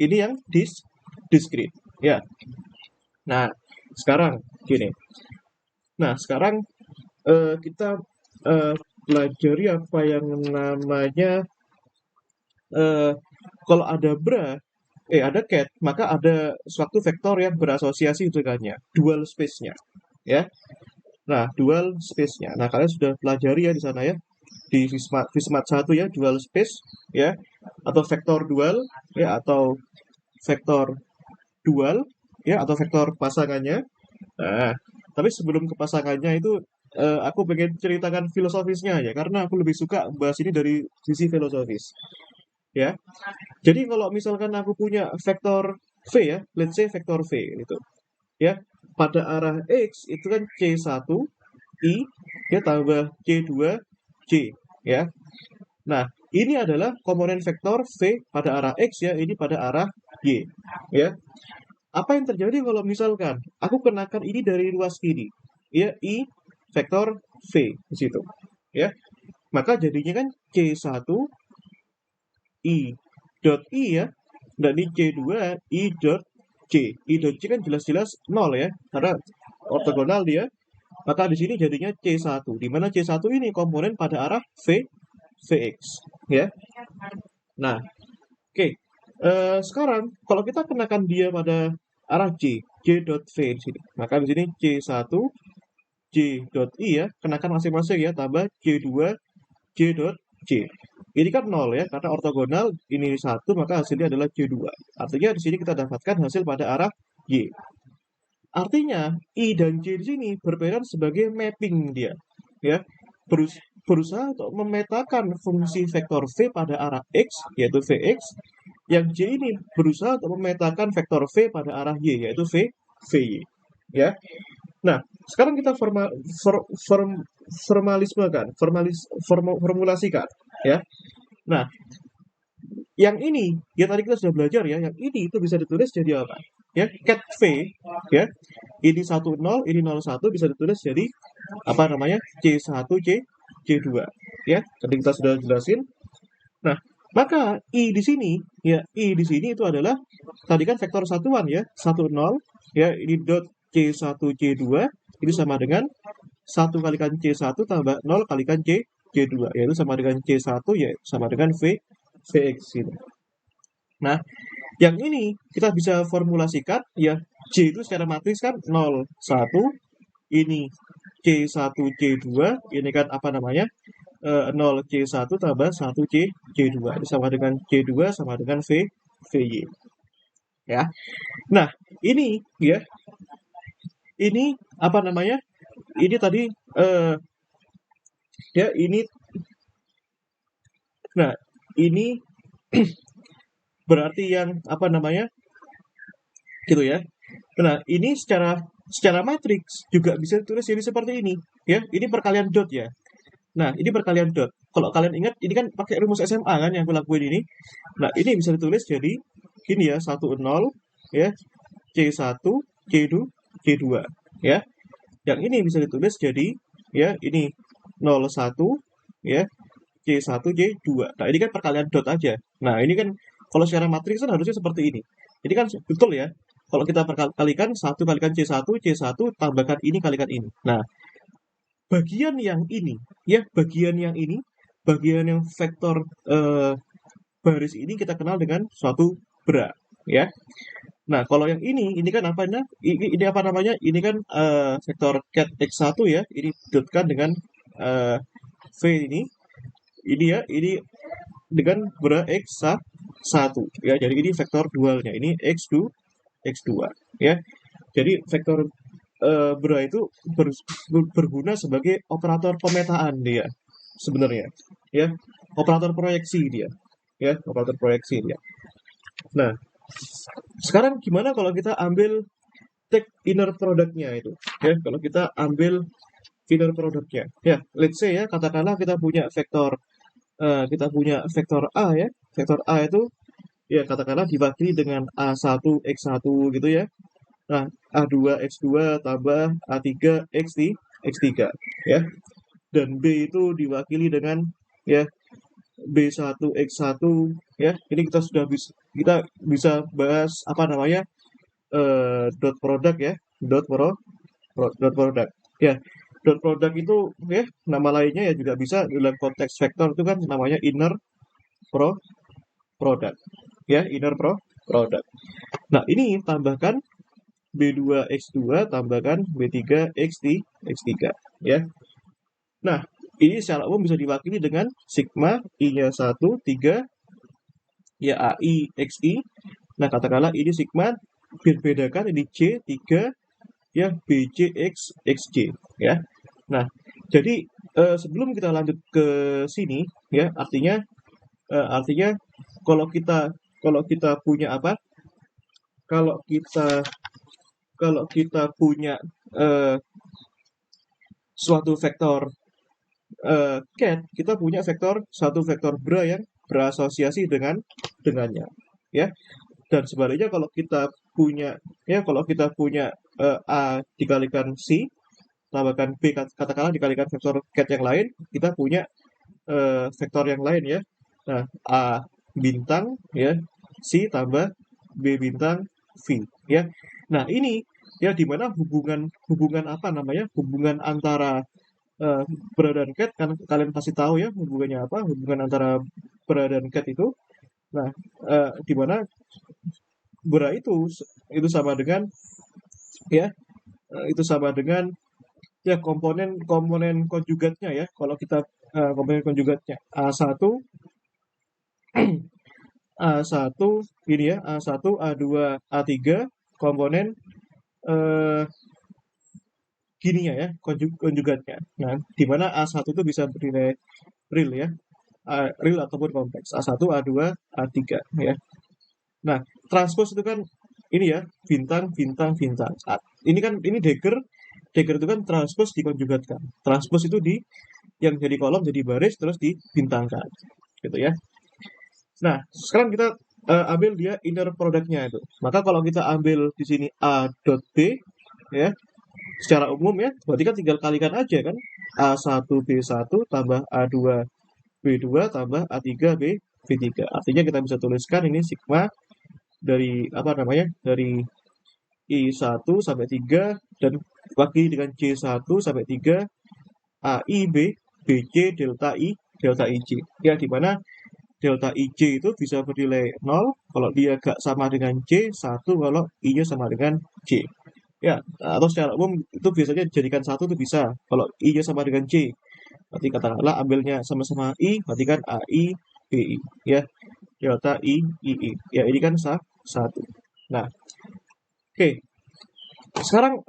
ini yang discrete. Ya. Nah, sekarang gini. Nah, sekarang kita pelajari apa yang namanya kalau ada ada cat, maka ada suatu vektor yang berasosiasi dengannya, dual space-nya, ya. Nah, dual space-nya. Nah, kalian sudah pelajari ya di sana ya, di Vismat 1 ya, dual space, ya, atau vektor dual, ya, atau vektor dual, ya, atau vektor pasangannya. Nah, tapi sebelum ke pasangannya itu aku pengen ceritakan filosofisnya ya, karena aku lebih suka bahas ini dari sisi filosofis, ya. Jadi kalau misalkan aku punya vektor v ya, let's say vektor v itu, ya, pada arah x itu kan c1 i ya tambah c2 j, ya. Nah, ini adalah komponen vektor v pada arah x ya, ini pada arah y, ya. Apa yang terjadi kalau misalkan aku kenakan ini dari ruas kiri, ya, i vektor v di situ, ya. Maka jadinya kan c1 i dot i ya, dan ini c2 i dot c. I dot c kan jelas-jelas 0 ya, karena ortogonal dia. Maka di sini jadinya c1, di mana c1 ini komponen pada arah vx, ya. Nah, oke. Sekarang kalau kita kenakan dia pada arah j dot v di sini, maka di sini c1 j dot i ya, kenakan masing-masing ya, tambah c2 j dot c. Ini kan 0 ya, karena ortogonal ini 1, maka hasilnya adalah c2. Artinya di sini kita dapatkan hasil pada arah y. Artinya i dan j di sini berperan sebagai mapping dia, ya. Berusaha untuk memetakan fungsi vektor v pada arah x, yaitu vx, yang j ini berusaha untuk memetakan vektor v pada arah y, yaitu vy, ya. Nah, sekarang kita formulasikan, ya. Nah, yang ini, ya tadi kita sudah belajar ya, yang ini itu bisa ditulis jadi apa? Ya, cat v, ya. Ini 10, ini 01 bisa ditulis jadi apa namanya? C1, C2, ya. Tadi kita sudah jelasin. Nah, maka i di sini, ya, i di sini itu adalah tadi kan vektor satuan ya, 10, ya, ini dot C1 C2 ini sama dengan 1 kalikan C1 tambah 0 kalikan C2, yaitu sama dengan C1 ya sama dengan Vx ini. Nah, yang ini kita bisa formulasikan ya, J itu secara matris kan 0, 1, ini C1 C2, ini kan apa namanya? 0 C1 tambah 1 C2. Ini sama dengan C2 sama dengan Vy. Ya. Nah, ini ya. Ini apa namanya? Ini tadi ya ini. Nah, ini berarti yang apa namanya? Gitu ya. Nah, ini secara matriks juga bisa ditulis jadi seperti ini, ya. Ini perkalian dot ya. Nah, ini perkalian dot. Kalau kalian ingat, ini kan pakai rumus SMA kan yang aku lakuin ini. Nah, ini bisa ditulis jadi gini ya, 10 ya, C1 C2 ya. Yang ini bisa ditulis jadi ya ini 01 ya C1 C2. Nah, ini kan perkalian dot aja. Nah, ini kan kalau secara matriks kan harusnya seperti ini. Ini kan betul ya. Kalau kita kalikan 1 kalikan C1 tambahkan ini kalikan ini. Nah, bagian yang ini ya, bagian yang vektor baris ini kita kenal dengan suatu bra ya. Nah, kalau yang ini kan apa nah? Ini apa namanya? Ini kan vektor cat x1 ya. Ini dotkan dengan v ini. Ini ya, ini dengan bra x1 ya. Jadi ini vektor dualnya. Ini x2 ya. Jadi vektor bra itu berguna sebagai operator pemetaan dia sebenarnya ya. Operator proyeksi dia ya, operator proyeksi dia. Nah, sekarang gimana kalau kita ambil take inner produknya itu ya, kalau kita ambil inner produknya ya, let's say ya, katakanlah kita punya vektor A ya, vektor A itu ya katakanlah diwakili dengan A1 X1 gitu ya. Nah, A2 X2 tambah A3 X3 ya, dan B itu diwakili dengan ya B1 X1 ya. Ini kita bisa bahas apa namanya dot product ya, dot product ya. Dot product itu ya, nama lainnya ya juga bisa dalam konteks vektor itu kan namanya inner product ya, inner product. Nah, ini tambahkan B2 X2 tambahkan B3 X3 ya. Nah, ini secara umum bisa diwakili dengan sigma I-nya 1, 3 ya AI XI. Nah, katakanlah ini sigma, bedakan ini C, 3 ya BC X XJ ya. Nah, jadi sebelum kita lanjut ke sini ya, artinya kalau kita punya apa? Kalau kita punya suatu vektor cat, kita punya satu vektor bra yang berasosiasi dengannya ya. Dan sebaliknya kalau kita punya A dikalikan C tambahkan B katakanlah dikalikan vektor cat yang lain, kita punya vektor yang lain ya. Nah, A bintang ya, C tambah B bintang V ya. Nah, ini ya dimana hubungan apa namanya, hubungan antara bra dan cat, kan kalian pasti tahu ya hubungannya apa, hubungan antara bra dan cat itu. Nah, dimana bra itu sama dengan ya, itu sama dengan ya komponen konjugatnya ya. Kalau kita komponen konjugatnya A1 A1 ini ya, A1 A2 A3 komponen eh, gininya ya, konjugatnya. Nah, di mana A1 itu bisa bernilai real ya, real ataupun kompleks. A1 A2 A3 ya. Nah, transpose itu kan ini ya, bintang bintang bintang. Ini dagger itu kan transpose dikonjugatkan. Transpose itu yang jadi kolom jadi baris terus dibintangkan gitu ya. Nah, sekarang kita ambil dia inner produknya itu. Maka kalau kita ambil di sini A dot B ya, secara umum ya, berarti kan tinggal kalikan aja kan. A1 B1 tambah A2 B2 tambah A3 B3. Artinya kita bisa tuliskan ini sigma dari apa namanya? Dari I1 sampai 3 dan bagi dengan C1 sampai 3 AI B BC delta IJ. Ya, di mana delta IJ itu bisa bernilai 0 kalau dia gak sama dengan C, 1 kalau I-nya sama dengan C. Ya, atau secara umum itu biasanya dijadikan 1 itu bisa kalau I-nya sama dengan C. Berarti katakanlah ambilnya sama-sama I, berarti kan AI BI ya. Delta II. Ya, ini kan 1. Nah, oke. Sekarang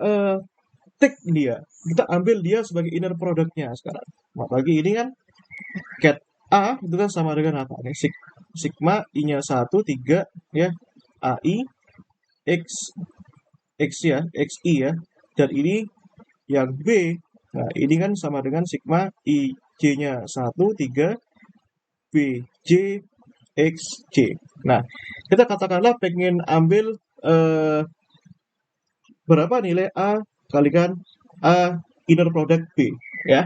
take dia. Kita ambil dia sebagai inner produknya sekarang. Nah, bagi ini kan cat A itu kan sama dengan apa? Sigma I-nya 1, 3 ya. AI X ya, XI ya. Dan ini yang B. Nah, ini kan sama dengan sigma IJ-nya 1, 3 BJ XJ. Nah, kita katakanlah pengen ambil berapa nilai A kalikan A inner product B, ya.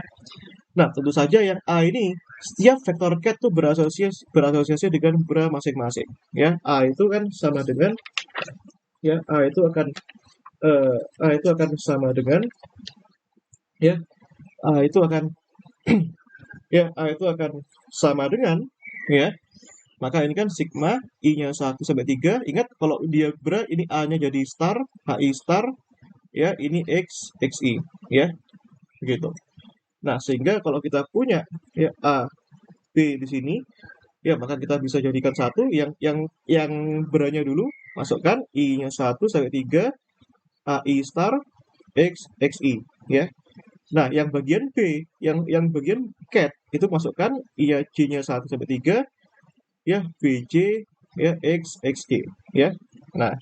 Nah, tentu saja yang A ini setiap vektor ket tuh berasosiasi dengan bra masing-masing, ya. A itu kan sama dengan, ya, A itu akan sama dengan, ya, A itu akan ya A itu akan sama dengan, ya, maka ini kan sigma I-nya 1 sampai 3. Ingat kalau dia bra ini A-nya jadi star, HI star, ya, ini X, XI, ya, begitu. Nah, sehingga kalau kita punya, ya, A, B di sini, ya, maka kita bisa jadikan satu yang beranya dulu, masukkan I-nya 1 sampai 3, AI star, X, XI, ya. Nah, yang bagian B, yang bagian cat itu masukkan I-nya J-nya 1 sampai 3, ya, BJ, ya, X, XG, ya. Nah,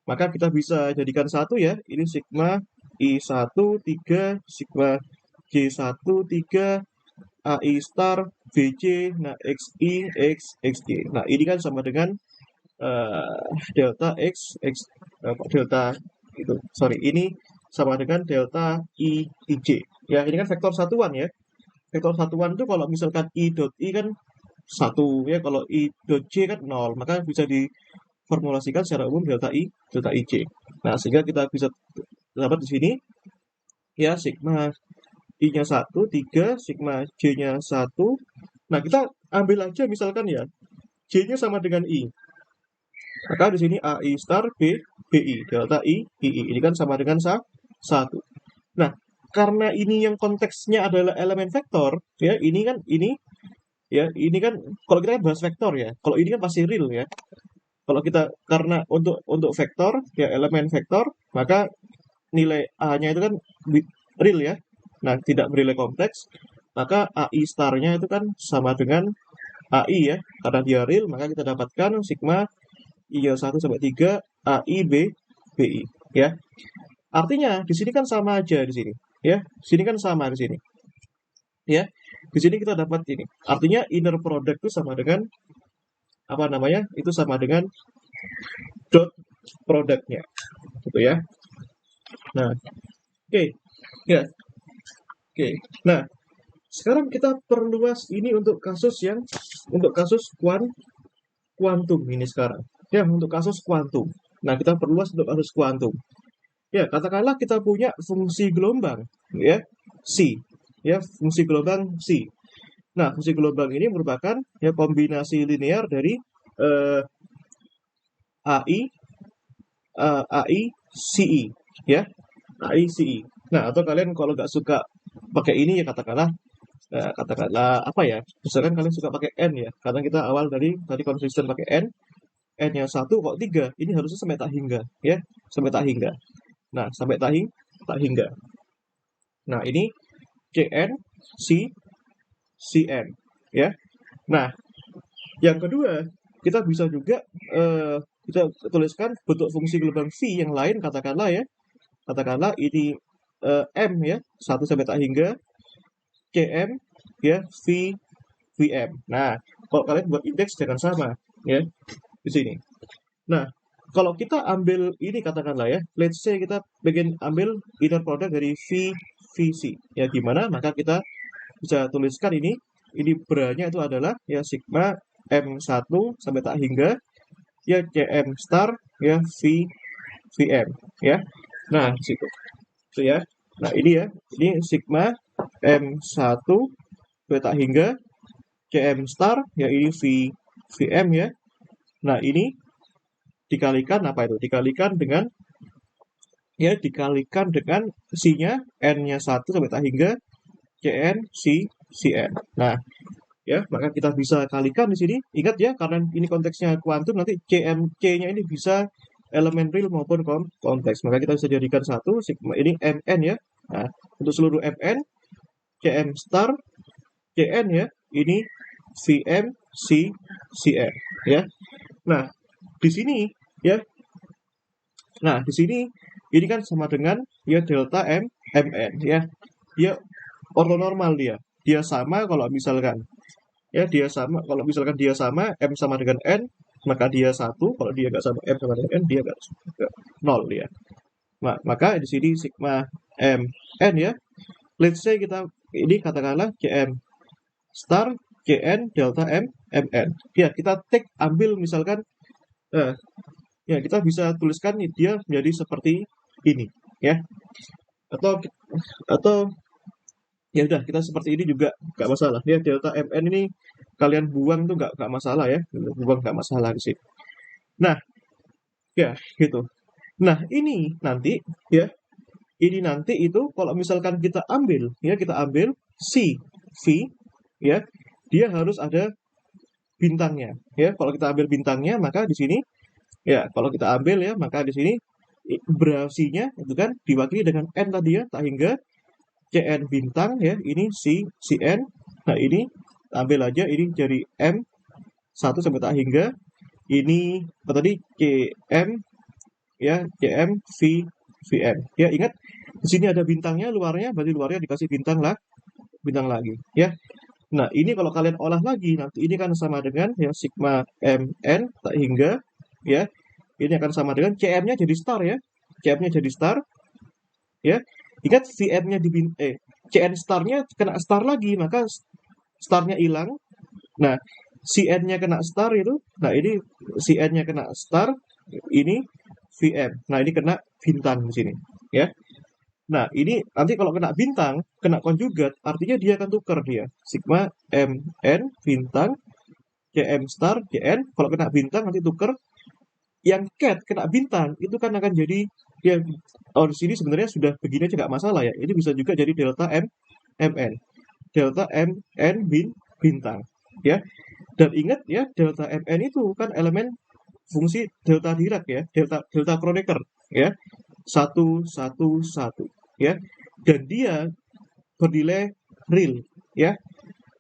maka kita bisa jadikan satu, ya, ini sigma I1 3 sigma J1 3 AI star BJ, nah, XI X XG. Nah, ini kan sama dengan delta delta itu, sorry, ini sama dengan delta IJ, ya. Ini kan vektor satuan, ya. Vektor satuan itu kalau misalkan I dot I kan satu, ya, kalau I dot J kan 0, maka bisa diformulasikan secara umum delta IJ. Nah, sehingga kita bisa dapat di sini, ya, sigma I-nya 1 3 sigma J-nya 1. Nah, kita ambil aja misalkan, ya, J-nya sama dengan I. Maka di sini AI star BI, delta II. Ini kan sama dengan 1. Nah, karena ini yang konteksnya adalah elemen vektor, ya, ini kan kalau kita bahas vektor, ya. Kalau ini kan pasti real, ya. Kalau kita karena untuk vektor, ya, elemen vektor, maka nilai A-nya itu kan real, ya. Nah, tidak bernilai kompleks, maka AI star-nya itu kan sama dengan AI, ya. Karena dia real, maka kita dapatkan sigma I-nya 1 sampai 3 AI BI, ya. Artinya di sini kan sama aja di sini, ya. Di sini kan sama di sini. Ya. Di sini kita dapat ini. Artinya inner product itu sama dengan apa namanya? Itu sama dengan dot produknya. Gitu, ya. Nah, oke. Ya. Oke. Nah, sekarang kita perluas ini untuk kasus kuantum ini sekarang. Ya, untuk kasus kuantum. Nah, kita perluas untuk kasus kuantum. Ya, katakanlah kita punya fungsi gelombang, ya, C, ya, fungsi gelombang C. Nah, fungsi gelombang ini merupakan, ya, kombinasi linear dari AI CI, ya, AI CI. Nah, atau kalian kalau nggak suka pakai ini, ya, katakanlah apa, ya, misalkan kalian suka pakai N, ya, karena kita awal tadi konsisten pakai N-nya 1 kok 3, ini harusnya sampai tak hingga, ya, sampai tak hingga. Nah, sampai tak hingga. Nah, ini CN, CN, ya. Nah, yang kedua, kita bisa juga kita tuliskan bentuk fungsi gelombang V yang lain, katakanlah, ya. Katakanlah ini M, ya, 1 sampai tak hingga CM, ya, VM. Nah, kalau kalian buat indeks jangan sama, ya, di sini. Nah, kalau kita ambil ini, katakanlah, ya, let's say kita pengen ambil inner product dari VC, ya, gimana? Maka kita bisa tuliskan ini beranya itu adalah, ya, sigma M1 sampai tak hingga, ya, CM star, ya, VM, ya. Nah, situ. Itu, ya. Nah, ini, ya, ini sigma M1 sampai tak hingga CM star, ya, ini VM, ya. Nah, ini dikalikan apa itu? Dikalikan dengan, ya, dikalikan dengan C-nya, N-nya 1 sampai tak hingga CN, CN. Nah, ya, maka kita bisa kalikan di sini. Ingat, ya, karena ini konteksnya kuantum, nanti C-nya ini bisa elemen real maupun kompleks. Maka kita bisa jadikan satu, sigma ini MN, ya. Nah, untuk seluruh MN, CM star, CN, ya, ini CM, CN, ya. Nah, di sini, ya. Nah, di sini ini kan sama dengan, ya, delta MN, ya. Dia ortonormal, dia sama kalau misalkan, ya, dia sama kalau misalkan dia sama M sama dengan N, maka dia 1. Kalau dia nggak sama M sama dengan N, dia nggak 0, ya. Maka di sini sigma mn ya. Let's say kita ini katakanlah cm star cn delta mn. Ya, kita ambil misalkan ya kita bisa tuliskan dia menjadi seperti ini ya. Atau ya udah kita seperti ini juga nggak masalah ya, delta mn ini kalian buang tuh nggak masalah ya, buang nggak masalah di sini. Nah ya gitu. Nah ya ini nanti itu kalau misalkan kita ambil si v ya, dia harus ada bintangnya ya. Kalau kita ambil bintangnya maka di sini ya, kalau kita ambil ya maka di sini berasinya itu kan diwakili dengan n tadi ya, tak hingga cn bintang ya, ini cn. Nah ini ambil aja ini dari m 1 sampai tak hingga ini apa tadi cm ya, cm vm ya. Ingat di sini ada bintangnya luarnya, berarti luarnya dikasih bintang lagi ya. Nah ini kalau kalian olah lagi nanti ini kan sama dengan ya sigma mn tak hingga ya, ini akan sama dengan cm-nya jadi star ya, cm-nya jadi star ya. Ingat vm-nya cn star-nya kena star lagi, maka star-nya hilang. Nah cn-nya kena star itu, nah ini cn-nya kena star, ini vm. Nah ini kena bintang di sini ya. Nah ini nanti kalau kena bintang, kena konjugat, artinya dia akan tukar dia sigma mn bintang cm star cn. Kalau kena bintang nanti tukar. Yang cat kena bintang itu kan akan jadi ya, di sini sebenarnya sudah begini aja nggak masalah ya. Ini bisa juga jadi delta mn, delta mn bintang ya. Dan ingat ya, delta mn itu kan elemen fungsi delta Dirac ya, delta Kronecker ya, 1 1 1 ya. Dan dia bernilai real ya.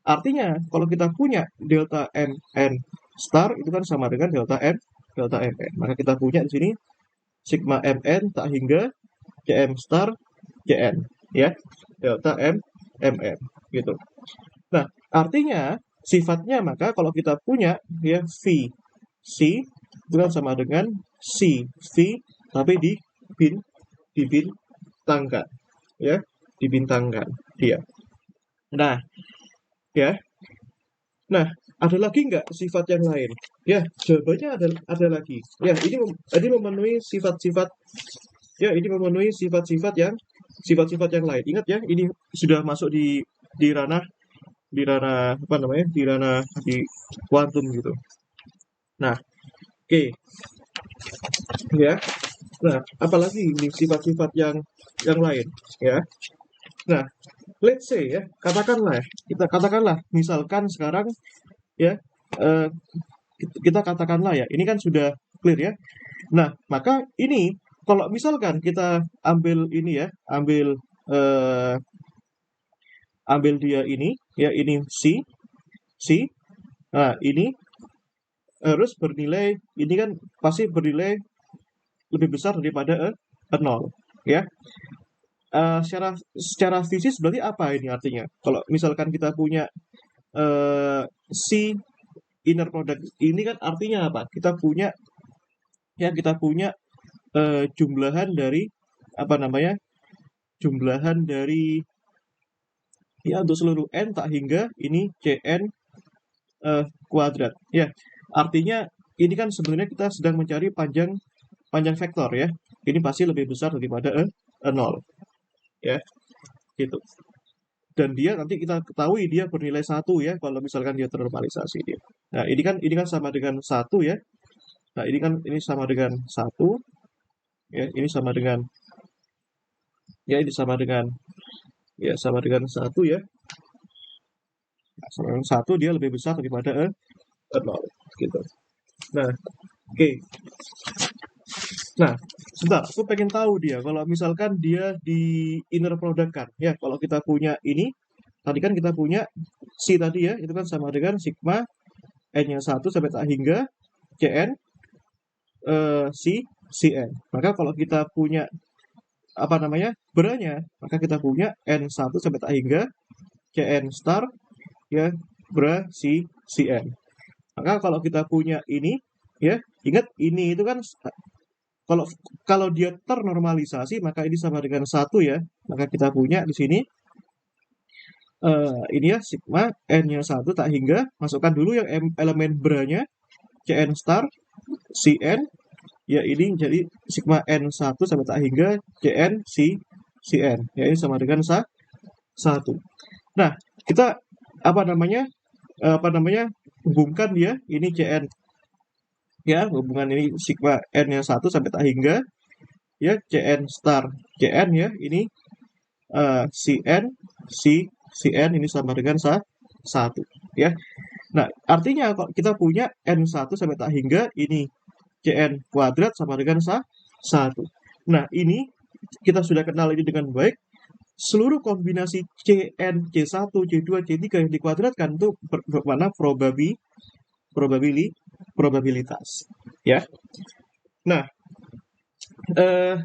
Artinya kalau kita punya delta mn star itu kan sama dengan delta mn. Maka kita punya di sini sigma mn tak hingga cm star cn ya, delta mn gitu. Nah artinya sifatnya, maka kalau kita punya ya v c itu kan sama dengan c v tapi dibintangkan ya, dibintangkan dia. Nah ya, nah ada lagi nggak sifat yang lain? Ya jawabannya ada lagi ya. Ini memenuhi sifat-sifat ya, ini memenuhi sifat-sifat yang lain. Ingat ya, ini sudah masuk di ranah apa namanya, di kuantum gitu. Nah oke ya. Nah apalagi ini sifat-sifat yang lain ya. Nah let's say ya, katakanlah misalkan sekarang ya, eh, kita katakanlah ya, ini kan sudah clear ya. Nah maka ini kalau misalkan kita ambil ini ya, eh, ambil dia ini ya, ini c. Nah ini harus bernilai, ini kan pasti bernilai lebih besar daripada 0 ya. Secara fisis berarti apa ini artinya? Kalau misalkan kita punya C inner product ini kan artinya apa? Kita punya jumlahan dari apa namanya? Jumlahan dari ya untuk seluruh n tak hingga ini cn kuadrat ya. Artinya ini kan sebenarnya kita sedang mencari panjang vektor ya. Ini pasti lebih besar daripada 0 ya gitu. Dan dia nanti kita ketahui dia bernilai 1 ya kalau misalkan dia ternormalisasi dia. Nah ini kan sama dengan 1 ya. Nah ini sama dengan 1 ya, ini sama dengan ya, ini sama dengan ya, sama dengan 1 ya. Nah, sama dengan 1 dia lebih besar daripada 0 gitu. Nah oke. Nah sebentar, aku pengen tahu dia kalau misalkan dia di inner product kan ya. Kalau kita punya ini tadi kan kita punya C tadi ya, itu kan sama dengan sigma n-nya 1 sampai tak hingga cn cn. Maka kalau kita punya apa namanya beranya, maka kita punya n1 sampai tak hingga cn star ya bra cn. Maka kalau kita punya ini ya, ingat ini itu kan Kalau kalau dia ternormalisasi maka ini sama dengan 1 ya. Maka kita punya di sini ini ya sigma n-nya 1 tak hingga masukkan dulu yang elemen beranya Cn star Cn ya ini jadi sigma n1 sampai tak hingga Cn Cn ya ini sama dengan 1. Nah, kita apa namanya hubungkan dia ini Cn ya hubungan ini sigma n-nya 1 sampai tak hingga ya Cn star Cn ya ini Cn Cn ini sama dengan 1 ya. Nah, artinya kalau kita punya n1 sampai tak hingga ini Cn kuadrat sama dengan 1. Nah, ini kita sudah kenal ini dengan baik. Seluruh kombinasi Cn, C1, C2, C3 yang dikuadratkan itu bermakna probabilitas. Ya. Nah, eh,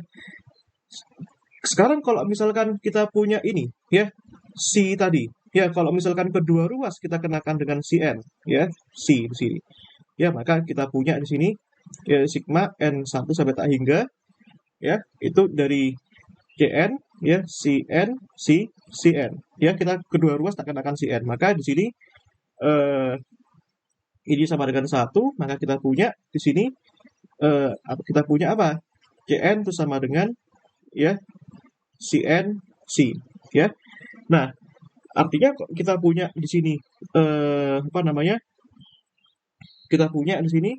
sekarang kalau misalkan kita punya ini, ya, C tadi, ya, kalau misalkan kedua ruas kita kenakan dengan Cn, ya, C di sini. Ya, maka kita punya di sini ya, sigma n1 sampai tak hingga ya, itu dari Cn ya, Cn, Cn. Ya, kita kedua ruas tak kenakan Cn. Maka di sini eh, ini sama dengan 1, maka kita punya di sini kita punya apa? Cn itu sama dengan ya Cn C ya. Nah, artinya kita punya di sini apa namanya? Kita punya di sini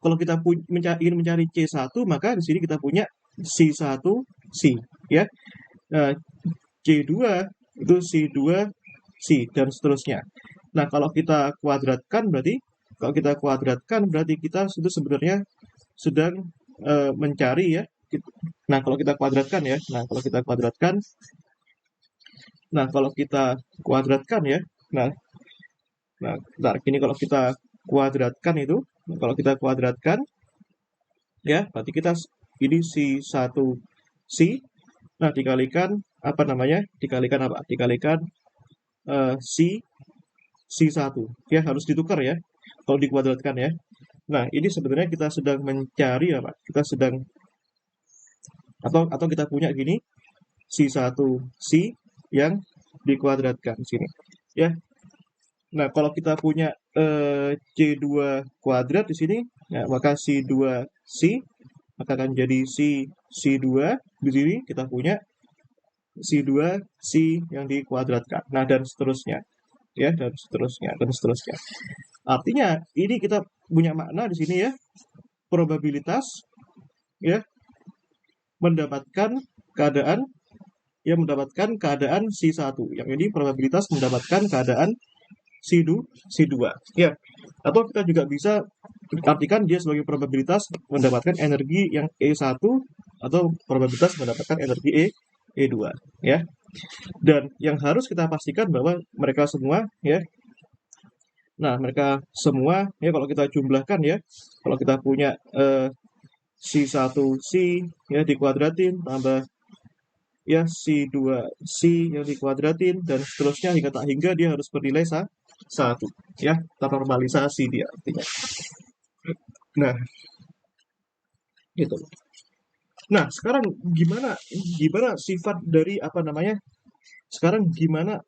kalau kita ingin mencari C1 maka di sini kita punya C1 C ya. C2 itu C2 C dan seterusnya. Nah, kalau kita kuadratkan berarti kita itu sebenarnya sedang mencari ya. Nah, kalau kita kuadratkan ya. Nah, bentar, ini kalau kita kuadratkan itu, kalau kita kuadratkan ya, berarti kita ini C1 C. Nah, dikalikan apa namanya? Dikalikan apa? Dikalikan C C1. Ya, harus ditukar ya. Kalau dikuadratkan ya. Nah, ini sebenarnya kita sedang mencari apa? Kita sedang atau kita punya gini C1 C yang dikuadratkan sini. Ya. Nah, kalau kita punya C2 kuadrat di sini, ya, maka C2 C maka akan jadi C2 di sini kita punya C2 C yang dikuadratkan. Nah, dan seterusnya. Ya, dan seterusnya. Artinya ini kita punya makna di sini ya, probabilitas ya mendapatkan keadaan C1. Yang ini probabilitas mendapatkan keadaan C2 ya. Atau kita juga bisa artikan dia sebagai probabilitas mendapatkan energi yang E1 atau probabilitas mendapatkan energi E2 ya. Dan yang harus kita pastikan bahwa mereka semua ya. Nah, mereka semua ya kalau kita jumlahkan ya, kalau kita punya C1 C ya dikuadratin tambah ya C2 C yang dikuadratin dan seterusnya hingga tak hingga dia harus bernilai 1 ya, ternormalisasi dia artinya. Nah, gitu. Nah, sekarang gimana sifat dari apa namanya? Sekarang gimana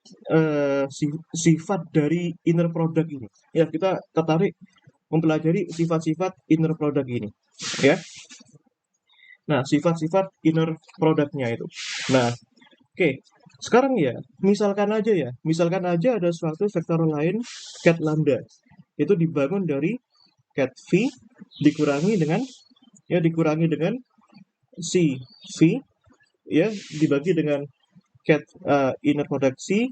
sifat dari inner product ini? Ya, kita tertarik mempelajari sifat-sifat inner product ini, ya. Nah, sifat-sifat inner product-nya itu. Nah, oke. Sekarang ya, misalkan aja ada suatu vektor lain ket lambda. Itu dibangun dari ket v dikurangi dengan v ya dibagi dengan ket inner product c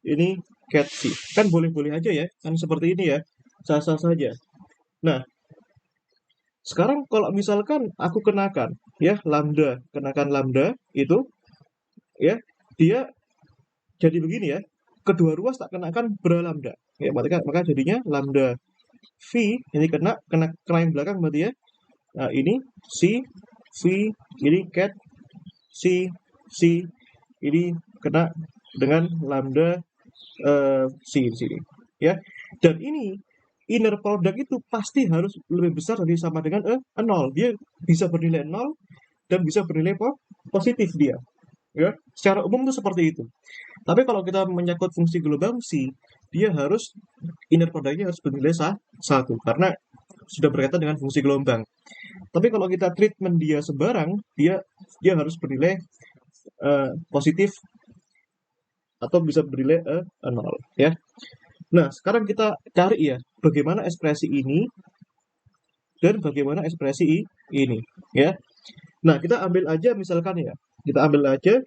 ini ket v. Kan boleh-boleh aja ya, kan seperti ini ya. Sah-sah saja. Nah, sekarang kalau misalkan aku kenakan lambda itu ya, dia jadi begini ya. Kedua ruas tak kenakan berlambda. Ya, maka jadinya lambda v ini kena yang belakang berarti ya. Nah, ini v ini cat c ini kena dengan lambda c di sini ya. Dan ini inner product itu pasti harus lebih besar dari sama dengan 0. Dia bisa bernilai 0 dan bisa bernilai positif dia. Ya, secara umum itu seperti itu. Tapi kalau kita menyangkut fungsi global fungsi, dia harus inner produknya harus bernilai 1 karena sudah berkaitan dengan fungsi gelombang. Tapi kalau kita treatment dia sembarang, dia harus bernilai positif atau bisa bernilai 0 ya. Nah, sekarang kita cari ya bagaimana ekspresi ini dan bagaimana ekspresi ini ya. Nah, kita ambil aja misalkan ya. Kita ambil aja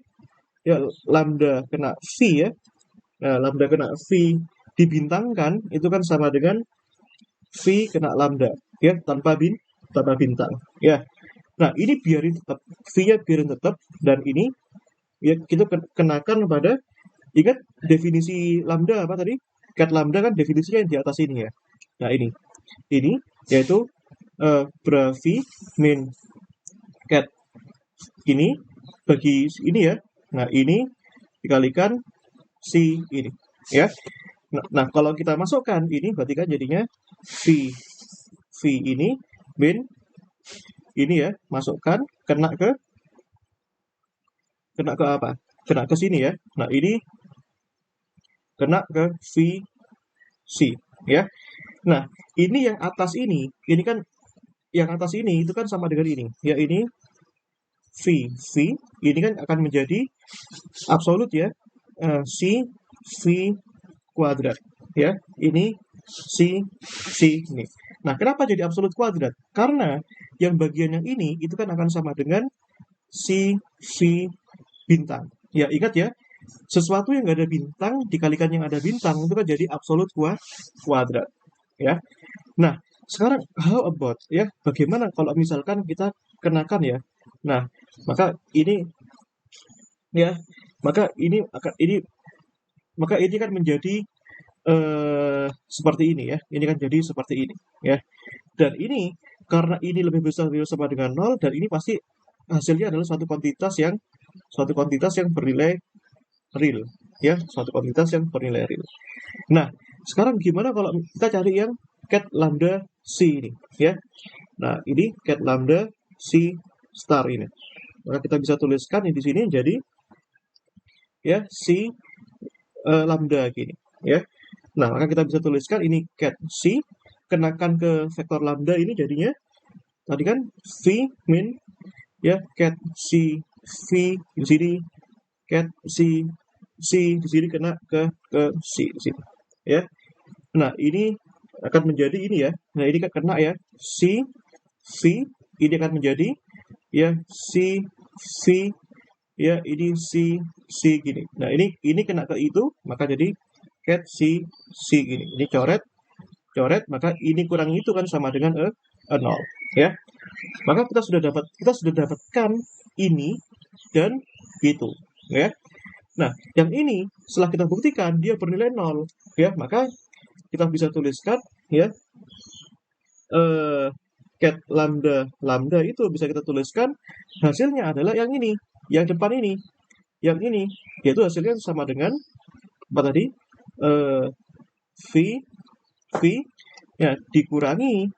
ya lambda kena V ya. Nah, lambda kena V dibintangkan itu kan sama dengan V kena lambda ya tanpa bintang ya. Nah, ini biarin tetap V-nya biarin tetap dan ini ya kita kenakan pada ingat definisi lambda apa tadi? Cat lambda kan definisinya yang di atas ini ya. Nah, ini yaitu bravi min cat ini bagi ini ya. Nah, ini dikalikan si ini ya. Nah, kalau kita masukkan ini berarti kan jadinya V ini min ini ya, masukkan kena ke apa? Kena ke sini ya. Nah, ini kena ke VC ya. Nah, ini yang atas ini kan yang atas ini itu kan sama dengan ini. Ya, ini V ini kan akan menjadi absolut ya. C V kuadrat ya. Ini C ini. Nah, kenapa jadi absolut kuadrat? Karena yang bagian yang ini itu kan akan sama dengan C V bintang. Ya, ingat ya, sesuatu yang nggak ada bintang dikalikan yang ada bintang itu kan jadi absolut kuadrat. Ya. Nah, sekarang how about ya, bagaimana kalau misalkan kita kenakan ya. Nah, maka ini ya, maka ini kan menjadi seperti ini ya. Ini kan jadi seperti ini ya. Dan ini karena ini lebih besar dari sama dengan 0 dan ini pasti hasilnya adalah suatu kuantitas yang bernilai real ya, suatu kuantitas yang bernilai real. Nah, sekarang gimana kalau kita cari yang cat lambda C ini ya. Nah, ini cat lambda C star ini. Maka kita bisa tuliskan di sini jadi ya C lambda gini ya. Nah, maka kita bisa tuliskan ini cat C kenakan ke vektor lambda ini jadinya tadi kan V min ya cat C V di sini cat C di sini kena ke C di sini ya. Nah, ini akan menjadi ini ya. Nah, ini kan kena ya C V ini akan menjadi ya C V ya ini C gini. Nah, ini kena ke itu maka jadi cat C gini. Ini coret maka ini kurang itu kan sama dengan 0 ya. Maka kita sudah dapatkan ini dan itu ya. Nah, yang ini setelah kita buktikan dia bernilai 0 ya, maka kita bisa tuliskan ya cat lambda itu bisa kita tuliskan hasilnya adalah yang ini, yang depan ini. Yang ini yaitu hasilnya sama dengan apa tadi? V ya dikurangi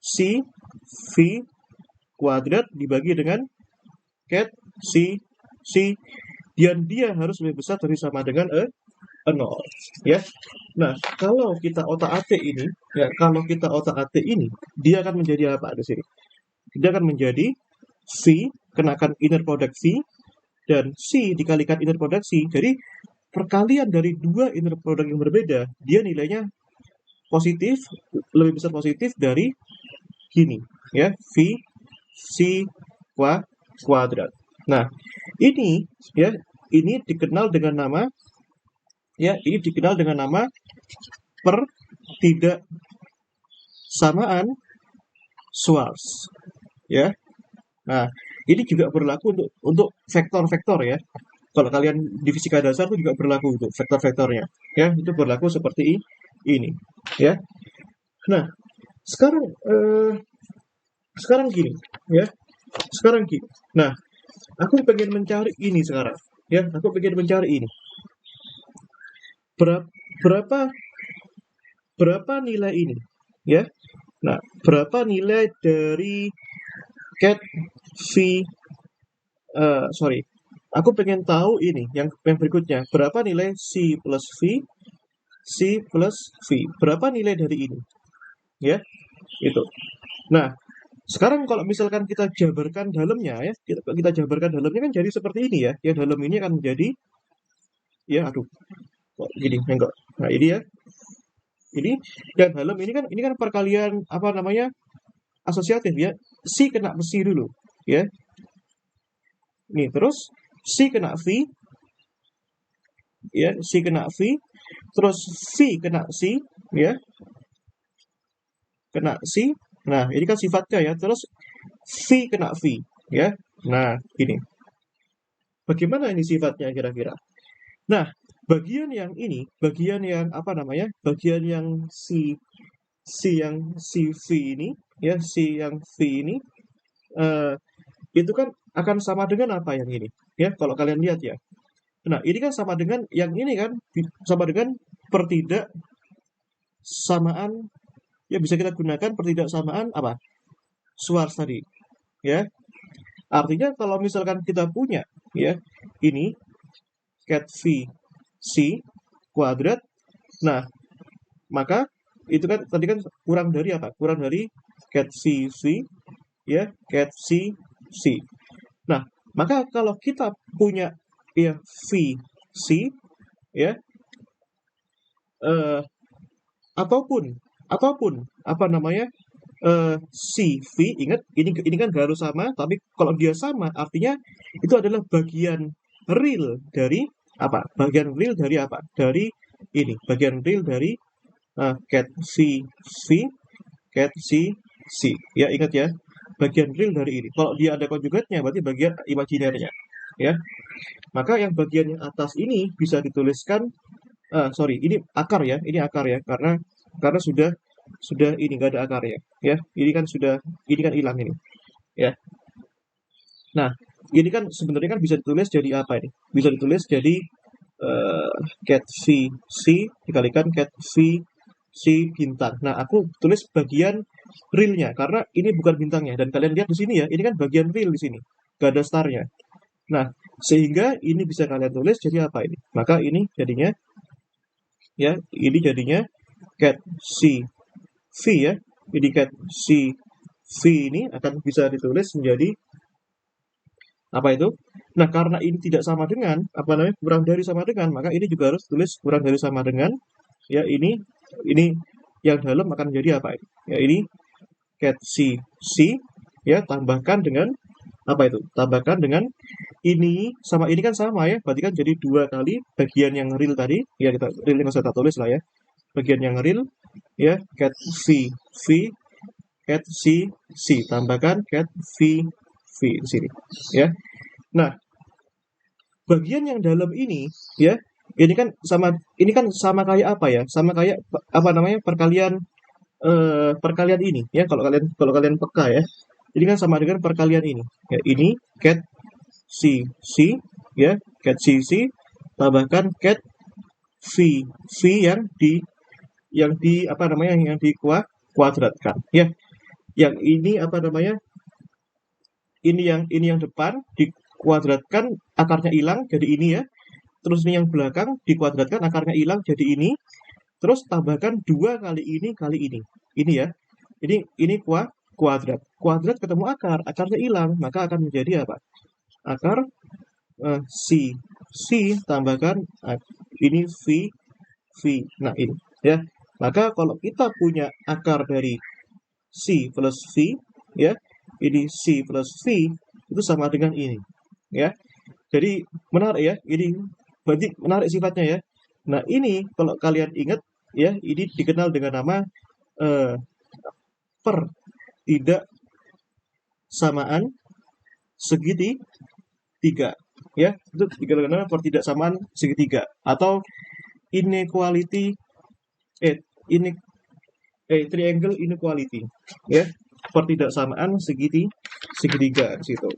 C V kuadrat dibagi dengan cat C dan dia harus lebih besar dari sama dengan 0 ya. Nah, kalau kita otak-atik ini dia akan menjadi apa di sini? Dia akan menjadi V kenakan inner product V dan C dikalikan inner product C. Jadi perkalian dari dua inner product yang berbeda, dia nilainya positif, lebih besar positif dari gini ya, V C kuadrat. Nah, ini ya, ini dikenal dengan nama pertidaksamaan Schwarz ya. Nah, ini juga berlaku untuk vektor-vektor ya. Kalau kalian di fisika dasar itu juga berlaku untuk vektor-vektornya ya, itu berlaku seperti ini ya. Nah, sekarang gini ya. Nah, aku pengen mencari ini sekarang ya. Berapa berapa nilai ini, ya. Nah, berapa nilai dari cat v sorry, aku pengen tahu ini yang berikutnya, berapa nilai c plus v, berapa nilai dari ini, ya, itu. Nah, sekarang kalau misalkan kita jabarkan dalamnya, ya, kita jabarkan dalamnya kan jadi seperti ini, ya. Yang dalam ini akan menjadi, ya, aduh, kok gini, enggak. Nah, ini, ya, ini yang dalam ini kan perkalian apa namanya, asosiatif, ya. C kena C dulu, ya. Nih, terus C kena V, ya, C kena V, terus V kena C, ya, kena C. Nah, ini kan sifatnya, ya. Terus V kena V, ya. Nah, ini. Bagaimana ini sifatnya kira-kira? Nah, bagian yang ini, bagian yang apa namanya? Bagian yang C V ini, ya, C yang V ini eh, itu kan akan sama dengan apa yang ini? Ya, kalau kalian lihat, ya. Nah, ini kan sama dengan yang ini kan, sama dengan pertidaksamaan, ya, bisa kita gunakan pertidaksamaan apa? Schwarz tadi, ya. Artinya kalau misalkan kita punya, ya, ini cat v c kuadrat, nah, maka itu kan tadi kan kurang dari apa? Kurang dari cat v v, ya, cat c c. Nah, maka kalau kita punya, ya, v c, ya, eh, ataupun apa namanya, CV, ingat ini kan gak harus sama, tapi kalau dia sama artinya itu adalah bagian real dari apa? Bagian real dari apa? Dari ini, bagian real dari cat V cat C. Ya, ingat, ya. Bagian real dari ini. Kalau dia ada konjugatnya berarti bagian imajinernya, ya. Maka yang bagian yang atas ini bisa dituliskan, sorry, ini akar, ya, ini akar, ya, karena sudah ini nggak ada akarnya, ya. Ini kan hilang ini, ya. Nah, ini kan sebenarnya kan bisa ditulis jadi apa ini? Bisa ditulis jadi cat v c dikalikan cat v c bintang. Nah, aku tulis bagian realnya karena ini bukan bintangnya, dan kalian lihat di sini, ya, ini kan bagian real di sini, gak ada starnya. Nah, sehingga ini bisa kalian tulis jadi apa ini? Maka ini jadinya, ya, ini jadinya cat c v, ya. Jadi cat c v ini akan bisa ditulis menjadi apa itu? Nah, karena ini tidak sama dengan apa namanya, kurang dari sama dengan, maka ini juga harus tulis kurang dari sama dengan, ya, ini yang dalam akan menjadi apa ini? Ya, ini cat c, ya, tambahkan dengan apa itu? Tambahkan dengan ini sama ini kan sama, ya. Berarti kan jadi dua kali bagian yang real tadi, ya, kita real yang saya tulis lah, ya. Bagian yang real, ya, cat v cat c tambahkan cat v di sini, ya. Nah, bagian yang dalam ini, ya, ini kan sama kayak apa, ya? Sama kayak apa namanya? Perkalian ini, ya. Kalau kalian peka, ya. Ini kan sama dengan perkalian ini. Ya, ini cat c, ya, cat c tambahkan cat v yang di apa namanya? Yang kuadratkan, ya. Yang ini apa namanya? Ini yang depan dikuadratkan, akarnya hilang jadi ini, ya. Terus ini yang belakang dikuadratkan, akarnya hilang jadi ini. Terus tambahkan dua kali ini kali ini. Ini, ya. Ini kuadrat. Kuadrat ketemu akarnya hilang, maka akan menjadi apa? Akar C tambahkan ini V. Nah, ini, ya. Maka kalau kita punya akar dari C plus V, ya, ini C plus V itu sama dengan ini, ya. Jadi menarik, ya. Ini berarti menarik sifatnya, ya. Nah, ini kalau kalian ingat, ya, ini dikenal dengan nama pertidaksamaan segitiga, ya. Itu dikenal dengan nama pertidaksamaan segitiga atau inequality ini triangle inequality, ya. Pertidaksamaan segitiga di situ,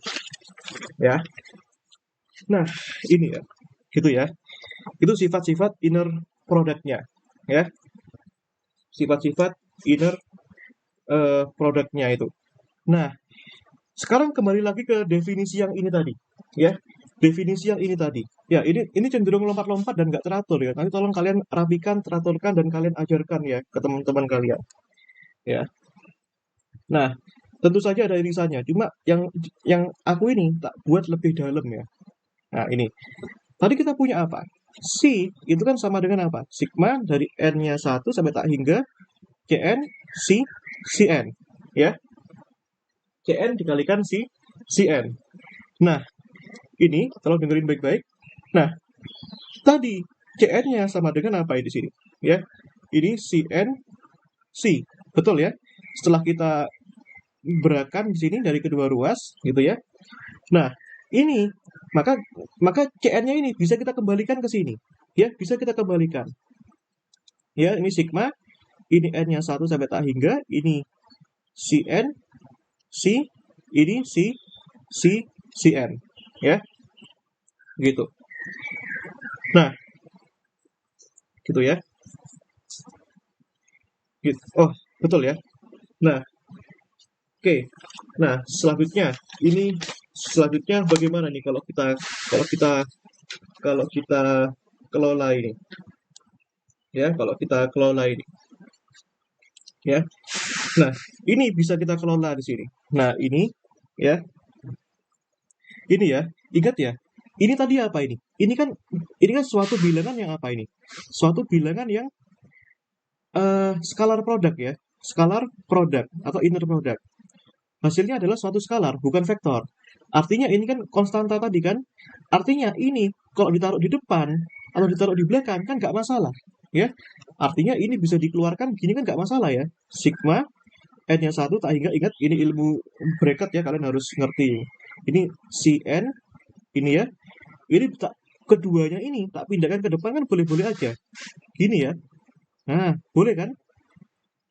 ya. Nah, ini, ya, gitu, ya. Itu sifat-sifat inner product-nya, ya. sifat-sifat inner produknya itu. Nah, sekarang kembali lagi ke definisi yang ini tadi, ya. Definisi yang ini tadi. Ya, ini cenderung lompat-lompat dan nggak teratur ya. Nanti tolong kalian rapikan, teraturkan, dan kalian ajarkan ya ke teman-teman kalian. Ya. Nah, tentu saja ada irisannya. Cuma yang aku ini tak buat lebih dalam ya. Nah, ini. Tadi kita punya apa? C itu kan sama dengan apa? Sigma dari N-nya 1 sampai tak hingga Cn C Cn. Ya. Cn dikalikan Cn. Nah, ini kalau dengerin baik-baik. Nah, tadi Cn-nya sama dengan apa di sini? Ya. Ini Cn C. Betul ya? Setelah kita berakan di sini dari kedua ruas gitu ya. Nah, ini maka Cn-nya ini bisa kita kembalikan ke sini. Ya, bisa kita kembalikan. Ya, ini sigma, ini N-nya 1 sampai tak hingga, ini Cn, C, ini Cn. Ya, gitu. Nah, gitu ya. Gitu. Oh, betul ya. Nah, oke. Nah, selanjutnya bagaimana nih kalau kita kelola ini? Ya, kalau kita kelola ini. Ya. Nah, ini bisa kita kelola di sini. Nah, ini ya. Ini ya. Ingat ya. Ini tadi apa ini? Ini kan suatu bilangan yang apa ini? Suatu bilangan yang skalar produk ya. Skalar produk atau inner product. Hasilnya adalah suatu skalar, bukan vektor. Artinya ini kan konstanta tadi kan. Artinya ini kalau ditaruh di depan atau ditaruh di belakang kan nggak masalah. Ya, artinya ini bisa dikeluarkan gini kan nggak masalah ya. Sigma N-nya 1 tak hingga, ingat ini ilmu bracket ya, kalian harus ngerti. Ini Cn, ini ya. Ini keduanya ini tak pindahkan ke depan kan boleh-boleh aja. Gini ya. Nah, boleh kan?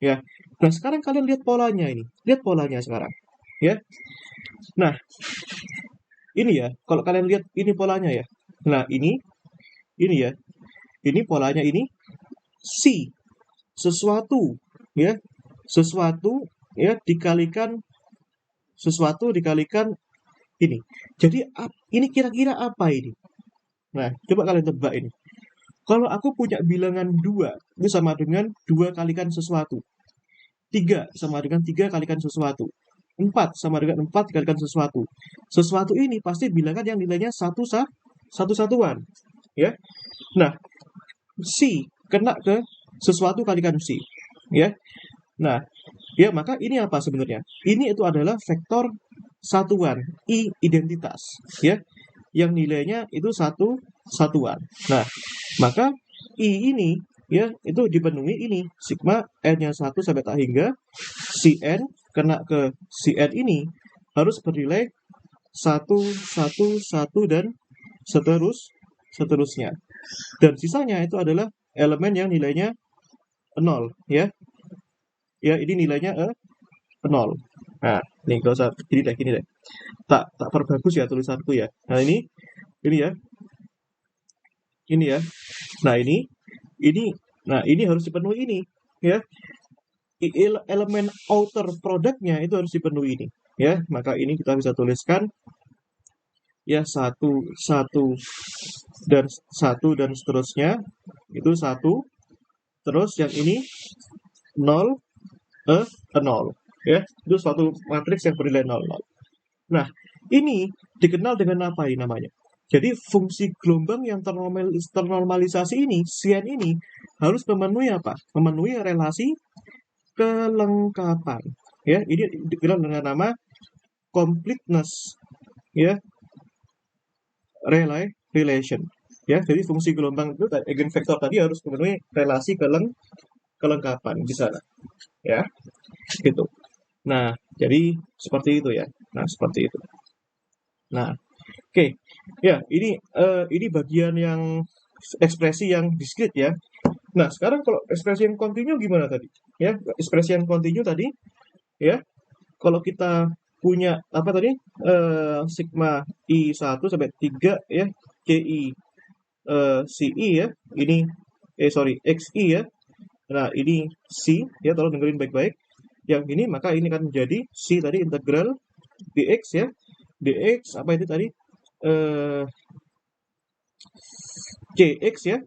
Ya. Nah, sekarang kalian lihat polanya ini. Lihat polanya sekarang. Ya. Nah, ini ya. Kalau kalian lihat ini polanya ya. Nah, ini ya. Ini polanya ini C. Sesuatu ya. Sesuatu ya dikalikan ini. Jadi ini kira-kira apa ini? Nah, coba kalian tebak ini. Kalau aku punya bilangan 2, itu sama dengan 2 kalikan sesuatu. 3 sama dengan 3 kalikan sesuatu. 4 sama dengan 4 dikalikan sesuatu. Sesuatu ini pasti bilangan yang nilainya satu satuan. Ya. Nah, C kena ke sesuatu kalikan C. Ya. Nah, ya maka ini apa sebenarnya? Ini itu adalah vektor satuan, I identitas. Ya. Yang nilainya itu satuan. Nah, maka I ini ya itu dipenuhi ini sigma N-nya 1 sampai tak hingga Cn kena ke Cn ini harus bernilai 1, 1, 1 dan seterusnya. Dan sisanya itu adalah elemen yang nilainya 0 ya. Ya, ini nilainya 0. Nah, ini gak usah gini deh. Tak perbagus ya tulisanku ya. Nah, ini ya. Ini ya. Nah, ini harus dipenuhi ini ya. Elemen outer produknya itu harus dipenuhi ini ya. Maka ini kita bisa tuliskan ya 1 dan seterusnya itu 1. Terus yang ini 0 0 ya. Itu suatu matriks yang bernilai 0 0. Nah, ini dikenal dengan apa ini namanya? Jadi fungsi gelombang yang ternormalisasi ini, Cn ini harus memenuhi apa? Memenuhi relasi kelengkapan. Ya, ini dikenal dengan nama completeness. Ya, relation. Ya, jadi fungsi gelombang itu eigenvektor tadi harus memenuhi relasi kelengkapan di sana. Ya, gitu. Nah, jadi seperti itu ya. Nah, seperti itu. Nah, oke. Ya, ini bagian yang ekspresi yang diskrit ya. Nah, sekarang kalau ekspresi yang kontinu gimana tadi? Ya, ekspresi yang kontinu tadi ya. Kalau kita punya apa tadi? Sigma I1 sampai 3 ya, CI CI ya. Ini XI ya. Nah, ini C, ya tolong dengerin baik-baik. Yang ini, maka ini akan menjadi C tadi integral dx ya. Dx, apa itu tadi? Eh, Cx ya.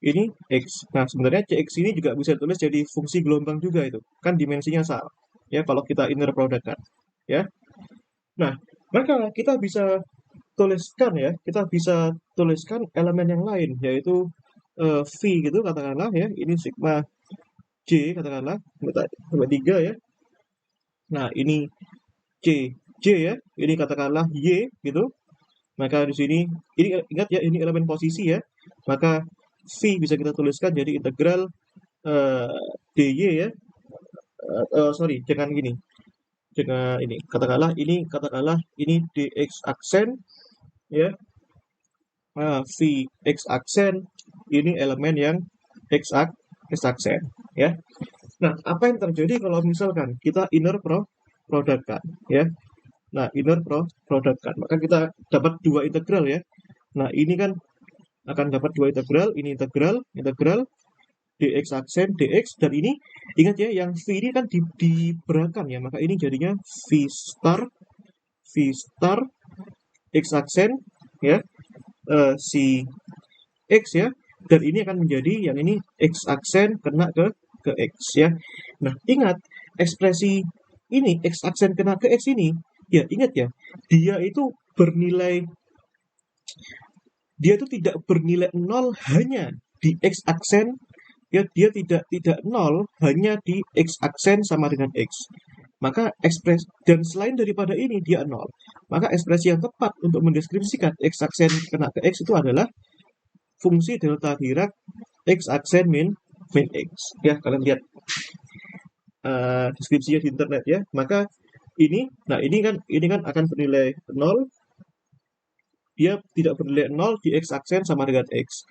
Ini X. Nah, sebenarnya Cx ini juga bisa ditulis jadi fungsi gelombang juga itu. Kan dimensinya sama. Ya, kalau kita inner product kan. Ya. Nah, maka kita bisa tuliskan ya, kita bisa tuliskan elemen yang lain, yaitu V gitu katakanlah ya, ini sigma J katakanlah, sampai 3 ya. Nah, ini C, J ya, ini katakanlah Y gitu. Maka di sini, ini ingat ya, ini elemen posisi ya. Maka V bisa kita tuliskan jadi integral dy ya. Sorry, jangan gini. Jangan ini. Katakanlah ini dx aksen ya. V x aksen ini elemen yang x aksen ya. Nah, apa yang terjadi kalau misalkan kita inner product kan ya. Nah, inner product kan. Maka kita dapat dua integral ya. Nah, ini kan akan dapat dua integral, ini integral dx aksen dx, dan ini ingat ya, yang v ini kan diberakan ya, maka ini jadinya v star x aksen ya, si x ya, dan ini akan menjadi yang ini x aksen kena ke x ya. Nah, ingat ekspresi ini x aksen kena ke x ini ya, ingat ya, dia itu tidak bernilai 0 hanya di x aksen ya, dia tidak 0 hanya di x aksen sama dengan x. Maka dan selain daripada ini dia 0. Maka ekspresi yang tepat untuk mendeskripsikan x aksen kena ke x itu adalah fungsi delta Dirac x aksen min x. Ya, kalian lihat deskripsinya di internet ya. Maka ini kan akan bernilai 0. Dia tidak bernilai 0 di x aksen sama dengan x.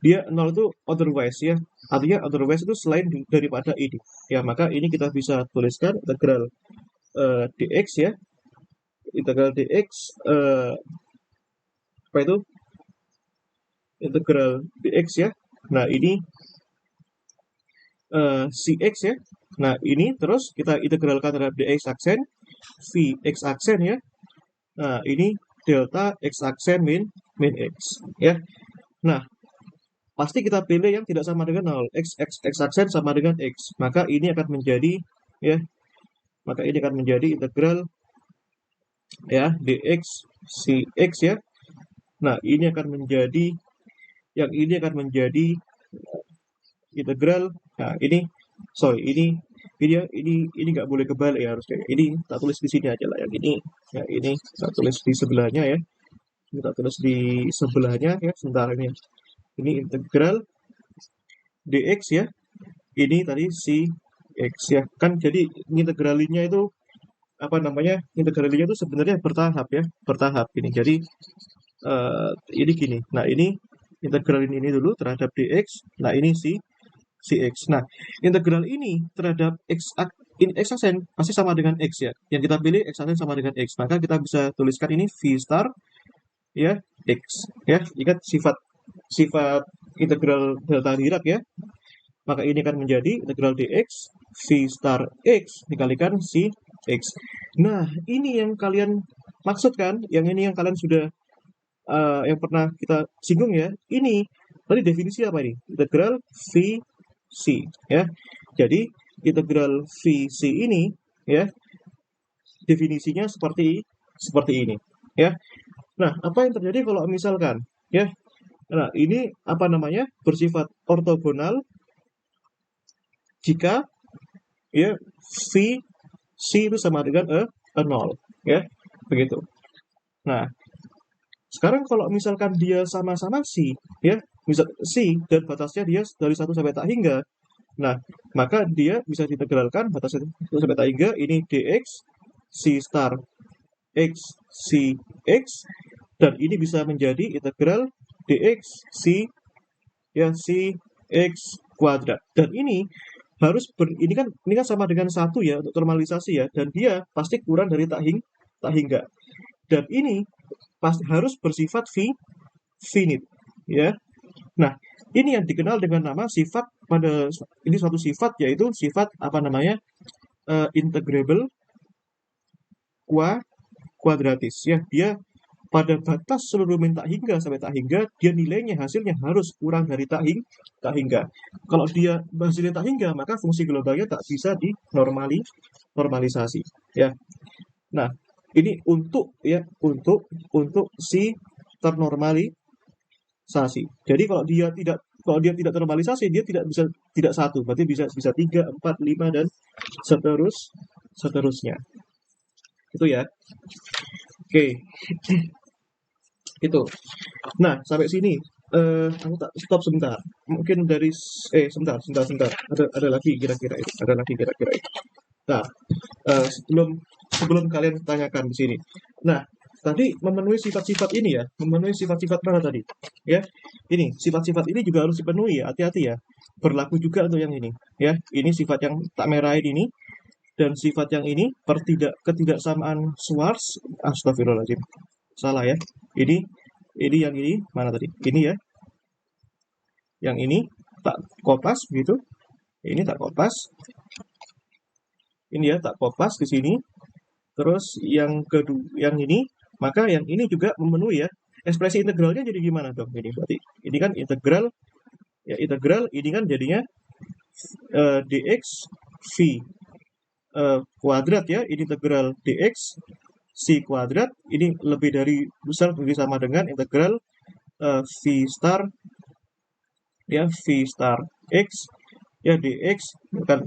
Dia 0 itu otherwise ya. Artinya otherwise itu selain daripada ini. Ya, maka ini kita bisa tuliskan integral dx ya. Integral dx apa itu? Integral dx ya. Nah, ini cx ya. Nah, ini terus kita integralkan terhadap dx aksen, v x aksen ya. Nah, ini delta x aksen min x ya. Nah, pasti kita pilih yang tidak sama dengan 0. X aksen sama dengan x. Maka ini akan menjadi ya. Maka ini akan menjadi integral ya dx cx ya. Nah, ini akan menjadi integral. Nah, ini ini nggak boleh kebalik ya, harusnya. Ini tak tulis di sini aja lah yang ini. Ya, ini tak tulis di sebelahnya ya. Ini tak tulis di sebelahnya ya, sebentar ini. Ini integral dx ya. Ini tadi si x ya. Kan jadi integralinya itu apa namanya? Integralinya itu sebenarnya bertahap ya, bertahap ini. Jadi ini gini. Nah, ini integral ini dulu terhadap dx. Nah, ini si x. Nah, integral ini terhadap x aksen pasti sama dengan x ya. Yang kita pilih x aksen sama dengan x. Maka kita bisa tuliskan ini v star ya x ya. Ingat sifat integral delta Dirac ya. Maka ini akan menjadi integral dx v star x dikalikan si x. Nah, ini yang kalian maksudkan, yang ini yang kalian sudah yang pernah kita singgung ya. Ini tadi definisi apa ini? Integral v c ya. Jadi integral v c ini ya definisinya seperti ini ya. Nah, apa yang terjadi kalau misalkan ya, nah ini apa namanya, bersifat ortogonal jika ya v c itu sama dengan 0 ya, begitu. Nah, sekarang kalau misalkan dia sama-sama c ya, misal c dan batasnya dia dari 1 sampai tak hingga. Nah, maka dia bisa diintegralkan batasnya 1 sampai tak hingga, ini dx c star x c x, dan ini bisa menjadi integral dx c ya c x kuadrat. Dan ini harus ini kan sama dengan 1 ya untuk normalisasi ya, dan dia pasti kurang dari tak hingga. Dan ini pasti harus bersifat finite ya. Nah, Ini yang dikenal dengan nama sifat pada ini suatu sifat yaitu sifat apa namanya integrable kuadratis ya. Dia pada batas seluruh domain tak hingga sampai tak hingga dia nilainya hasilnya harus kurang dari tak hingga. Kalau dia hasilnya tak hingga maka fungsi globalnya tak bisa dinormalisasi ya. Nah, ini untuk si ternormalisasi. Jadi kalau dia tidak ternormalisasi dia tidak bisa tidak satu, berarti bisa 3, 4, 5 dan seterusnya. Itu ya. Oke, itu. Nah, sampai sini aku tak stop sebentar. Mungkin dari sebentar. Ada lagi kira-kira itu. Nah, sebelum kalian tanyakan di sini. Nah, tadi memenuhi sifat-sifat ini ya, memenuhi sifat-sifat mana tadi? Ya, ini sifat-sifat ini juga harus dipenuhi ya, hati-hati ya. Berlaku juga untuk yang ini, ya. Ini sifat yang tak merahin ini dan sifat yang ini ketidaksamaan Schwarz. Astagfirullahaladzim, salah ya. Ini yang ini mana tadi? Ini ya, yang ini tak kopas gitu. Ini tak kopas. Ini ya tak kopas di sini. Terus yang kedua, yang ini, maka yang ini juga memenuhi ya. Ekspresi integralnya jadi gimana dong ini? Berarti ini kan integral ya, integral ini kan jadinya dx v kuadrat ya. Ini integral dx c kuadrat ini lebih dari besar lebih sama dengan integral v star ya, v star x ya dx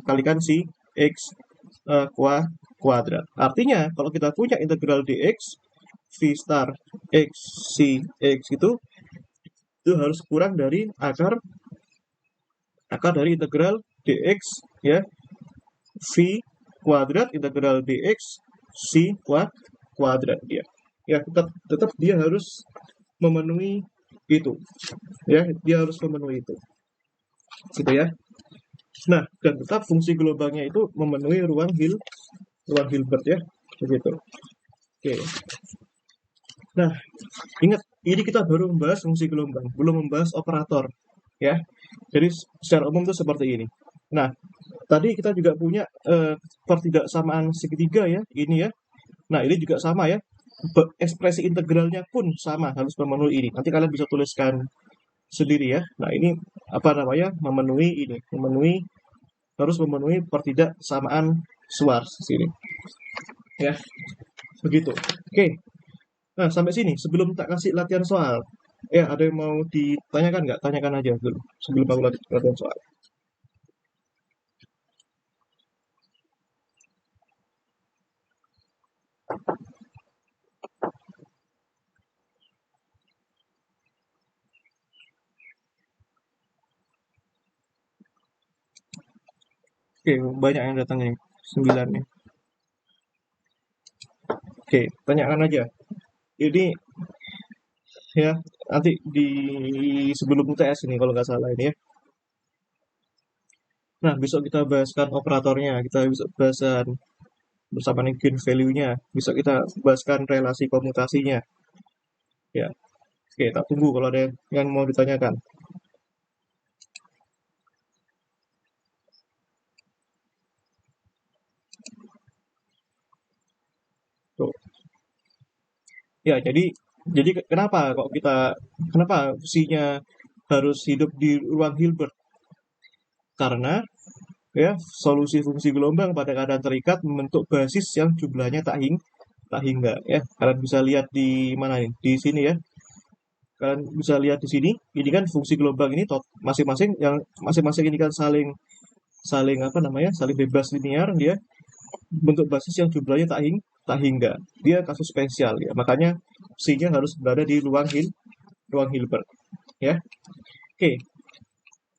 kalikan si x kuadrat. Artinya kalau kita punya integral dx v star x c x itu harus kurang dari akar dari integral dx ya v kuadrat integral dx c kuadrat dia. Ya tetap dia harus memenuhi itu. Ya, dia harus memenuhi itu. Gitu ya. Nah, dan tetap fungsi globalnya itu memenuhi ruang Hilbert ya. Begitu. Oke. Nah, ingat ini kita baru membahas fungsi gelombang, belum membahas operator ya. Jadi secara umum itu seperti ini. Nah, tadi kita juga punya pertidaksamaan segitiga ya, ini ya. Nah, ini juga sama ya. Ekspresi integralnya pun sama, harus memenuhi ini. Nanti kalian bisa tuliskan sendiri ya. Nah, ini apa namanya? Harus memenuhi pertidaksamaan Schwarz sini. Ya. Begitu. Oke. Nah, sampai sini sebelum tak kasih latihan soal. Ya, ada yang mau ditanyakan nggak? Tanyakan aja dulu sebelum aku latihan soal. Oke, banyak yang datang nih, 9 nih. Oke, tanyakan aja. Ini ya nanti di sebelum UTS ini kalau nggak salah ini ya. Nah, besok kita bahaskan operatornya, kita bisa bahasan bersama eigen value-nya, bisa kita bahaskan relasi komutasinya. Ya, oke, tak tunggu kalau ada yang mau ditanyakan. Tuh. Ya, jadi kenapa fungsinya harus hidup di ruang Hilbert? Karena ya solusi fungsi gelombang pada keadaan terikat membentuk basis yang jumlahnya tak hingga ya. Kalian bisa lihat di mana nih? Di sini ya. Kalian bisa lihat di sini. Ini kan fungsi gelombang ini masing-masing ini kan saling apa namanya? Saling bebas linear dia bentuk basis yang jumlahnya tak hingga. Dia kasus spesial ya. Makanya psinya harus berada di ruang Hilbert ya. Oke.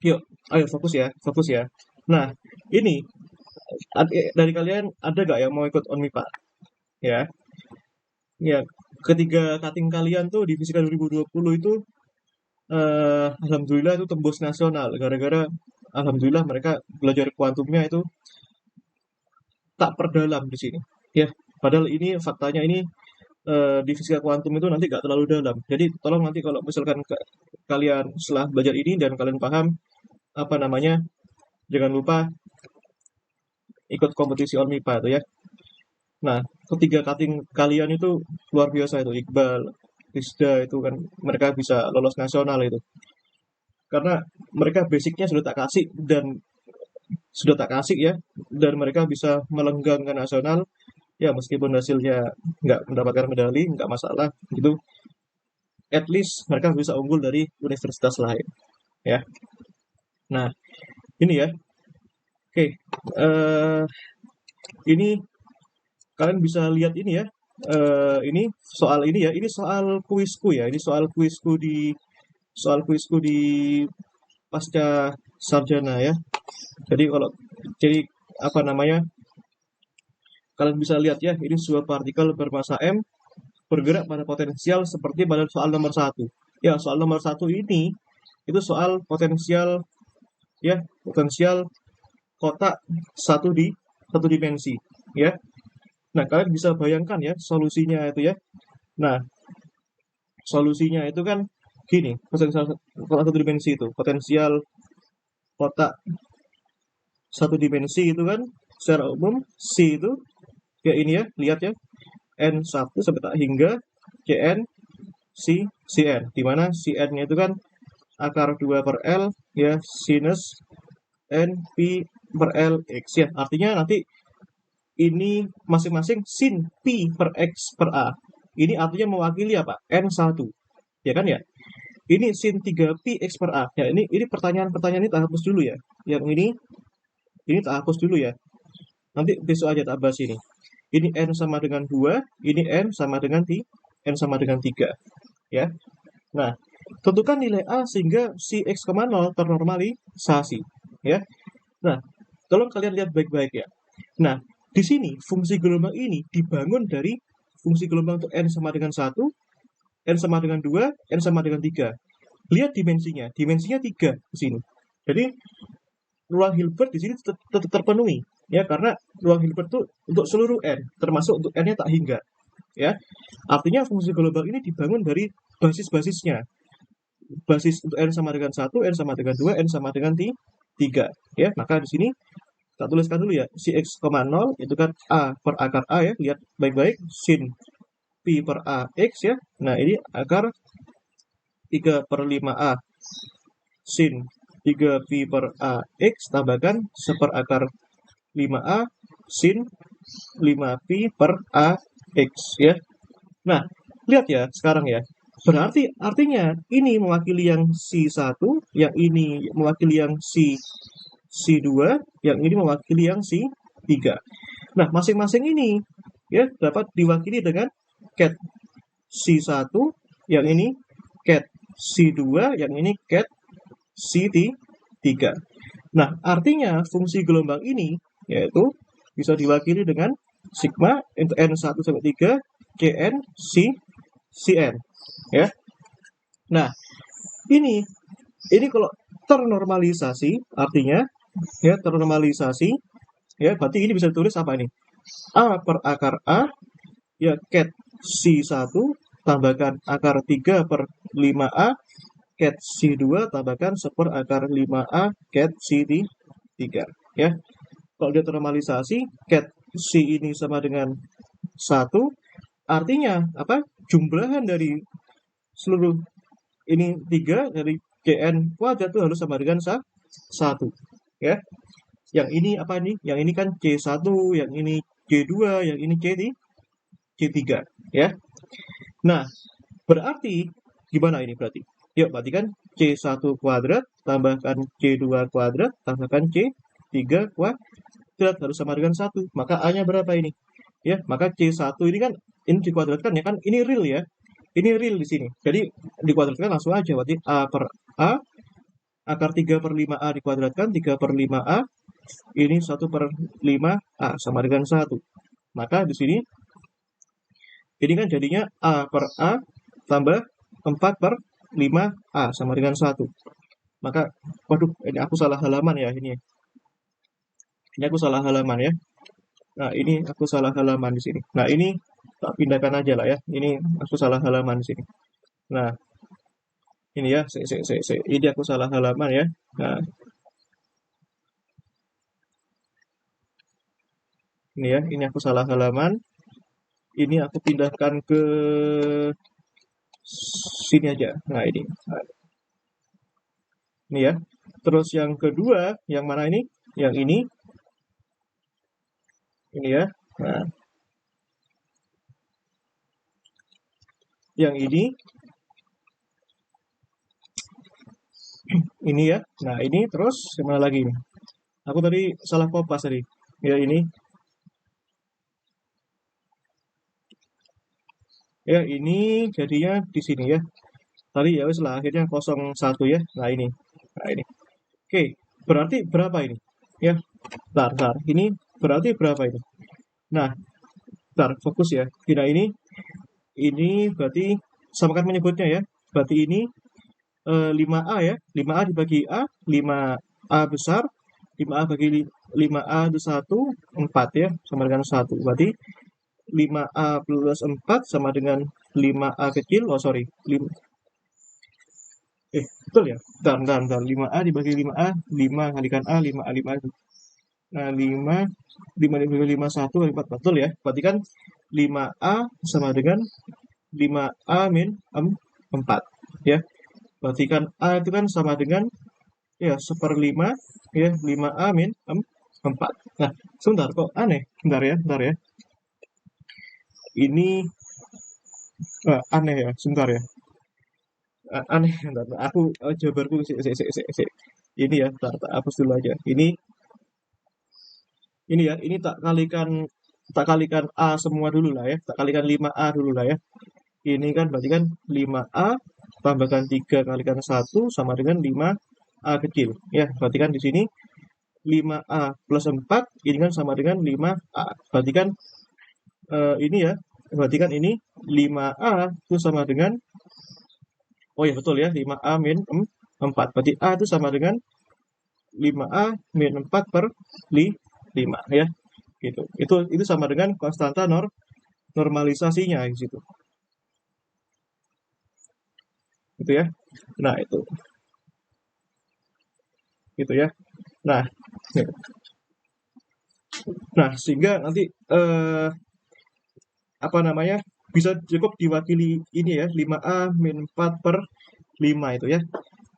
Yuk, ayo fokus ya. Nah, ini dari kalian ada gak yang mau ikut ONMIPA? Ya, ya. Ketiga cutting kalian tuh di Fisika 2020 itu, alhamdulillah itu tembus nasional. Gara-gara, alhamdulillah mereka belajar kuantumnya itu tak perdalam di sini. Ya, padahal ini faktanya ini di fisika kuantum itu nanti nggak terlalu dalam. Jadi tolong nanti kalau misalkan kalian setelah belajar ini dan kalian paham apa namanya, jangan lupa ikut kompetisi Onmipa itu ya. Nah, ketiga cutting kalian itu luar biasa itu, Iqbal, Rizda itu kan mereka bisa lolos nasional itu. Karena mereka basicnya sudah tak kasih ya, dan mereka bisa melenggang ke nasional ya meskipun hasilnya nggak mendapatkan medali nggak masalah gitu, at least mereka bisa unggul dari universitas lain ya. Nah ini ya, oke, eh ini kalian bisa lihat ini ya, ini soal ini ya, ini soal kuisku ya, ini soal kuisku di pasca sarjana ya. Jadi kalau jadi apa namanya, kalian bisa lihat ya, ini sebuah partikel bermasa m bergerak pada potensial seperti pada soal nomor satu. Ya, soal nomor satu ini itu soal potensial ya, potensial kotak satu dimensi ya. Nah, kalian bisa bayangkan ya solusinya itu ya. Nah, solusinya itu kan gini, potensial kotak satu dimensi itu, potensial kotak satu dimensi itu kan secara umum C itu ya ini ya, lihat ya, N1 sampai tak hingga Cn Cn, di mana Cn-nya itu kan akar 2 per L ya, sinus N pi per L X ya. Artinya nanti ini masing-masing sin pi per X per A. Ini artinya mewakili apa? N1. Ya kan ya? Ini sin 3pi X per A. Ya, ini pertanyaan-pertanyaan ini tak hapus dulu ya. Yang ini tak hapus dulu ya. Nanti besok aja tak bahas ini. Ini N sama dengan 2, ini N sama dengan N sama dengan 3. Ya. Nah, tentukan nilai A sehingga si X, 0 ternormalisasi. Ya. Nah, tolong kalian lihat baik-baik ya. Nah, di sini fungsi gelombang ini dibangun dari fungsi gelombang untuk N sama dengan 1, N sama dengan 2, N sama dengan 3. Lihat dimensinya 3 di sini. Jadi ruang Hilbert di sini tetap terpenuhi ya, karena ruang Hilbert itu untuk seluruh n, termasuk untuk n-nya tak hingga ya. Artinya fungsi gelombang ini dibangun dari basis-basisnya. Basis untuk n sama dengan 1, n sama dengan 2, n sama dengan 3 ya. Maka di sini kita tuliskan dulu ya, si x, 0 itu kan a per akar a ya, lihat baik-baik, sin pi per a x ya. Nah ini akar 3 per 5a sin 3 pi per a x tambahkan seperakar 5a sin 5 pi per a x ya. Nah, lihat ya sekarang ya. Berarti artinya ini mewakili yang C1, yang ini mewakili yang C2, yang ini mewakili yang C3. Nah, masing-masing ini ya dapat diwakili dengan ket C1, yang ini ket C2, yang ini ket C3. Nah, artinya fungsi gelombang ini yaitu bisa diwakili dengan sigma untuk N1 sampai 3 Cn Cn ya. Nah, ini kalau ternormalisasi artinya ya, ternormalisasi ya, berarti ini bisa ditulis apa ini? A per akar A ya, ket C1 tambahkan akar 3 per 5A ket C2 tambahkan seperakar 5A ket C3 ya. Kalau dia ternormalisasi, ket C ini sama dengan 1, artinya apa? Jumlahan dari seluruh ini 3 dari Cn kuadrat itu harus sama dengan 1 ya. Yang ini apa nih? Yang ini kan C1, yang ini C2, yang ini C3 ya. Nah, berarti gimana ini berarti? Yuk, berarti kan C1 kuadrat tambahkan C2 kuadrat tambahkan C3 kuadrat harus sama dengan 1. Maka A-nya berapa ini? Ya, maka C1 ini kan ini dikuadratkan ya kan, ini real ya. Ini real di sini. Jadi dikuadratkan langsung aja, berarti A per A akar 3 per 5A dikuadratkan 3 per 5A ini 1 per 5A sama dengan 1. Maka di sini ini kan jadinya A per A tambah 4 per 5A sama dengan 1. Maka, waduh, ini aku salah halaman ya ini. Ini aku salah halaman ya. Nah, ini aku salah halaman di sini. Nah, ini tak pindahkan aja lah ya. Ini aku salah halaman di sini. Nah, ini ya, ini aku salah halaman ya. Nah, ini ya, ini aku salah halaman. Ini aku pindahkan ke sini aja. Nah, ini. Nah, ini ya. Terus yang kedua, yang mana ini? Yang ini ya. Nah, yang ini ya. Nah, ini terus mana lagi? Aku tadi salah kopas tadi. Ya, ini. Ya, ini jadinya di sini ya. Tadi ya wes lah, akhirnya 01 ya. Nah, ini. Nah, ini. Oke, berarti berapa ini? Ya, bentar. Ini berarti berapa ini? Nah, bentar, fokus ya. Tidak ini berarti samakan menyebutnya ya. Berarti ini 5A ya. 5A dibagi A, 5A besar, 5A bagi 5A itu 1, 4 ya, sama dengan 1. Berarti 5A plus 4 sama dengan 5A kecil, oh sorry, betul ya? Bentar. 5A dibagi 5A, 5 kalikan A, 5A, 5A. Nah, 5 dibagi 5, 1, 4, betul ya? Berarti kan 5A sama dengan 5A min 4, ya. Berarti kan A itu kan sama dengan, ya, 1/5, ya, 5A min 4. Nah, sebentar, kok aneh? Bentar ya. Ini aneh ya, sebentar ya. Aneh, bentar. Aku jawabanku ini ya, tak hapus dulu aja. Ini ya, ini tak kalikan A semua dulu lah ya. Tak kalikan 5A dulu lah ya. Ini kan berarti kan 5A tambahkan 3 kalikan 1 sama dengan 5A kecil. Ya, berarti kan di sini 5A plus 4 ini kan sama dengan 5A. Berarti kan ini ya, berarti kan ini 5A itu sama dengan, oh ya betul ya, 5A min 4. Berarti A itu sama dengan 5A min 4 per 5 ya. Gitu. Itu sama dengan konstanta normalisasinya di situ. Gitu ya. Nah, itu. Gitu ya. Nah, sehingga nanti apa namanya? Bisa cukup diwakili ini ya, 5A min 4 per 5 itu ya.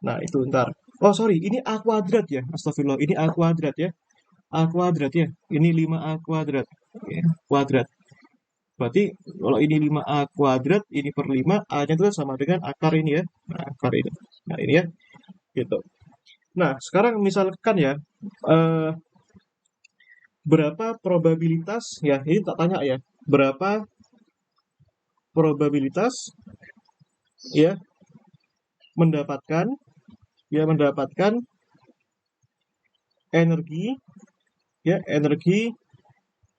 Nah, itu ntar. Oh, sorry, ini A kuadrat ya. Astagfirullah, ini A kuadrat ya. A kuadrat ya. Ini 5A kuadrat. Ya, kuadrat. Berarti kalau ini 5A kuadrat, ini per 5, A-nya itu sama dengan akar ini ya. Nah, akar ini. Nah, ini ya. Gitu. Nah, sekarang misalkan ya, berapa probabilitas, ya ini tak tanya ya, berapa probabilitas ya mendapatkan energi, ya energi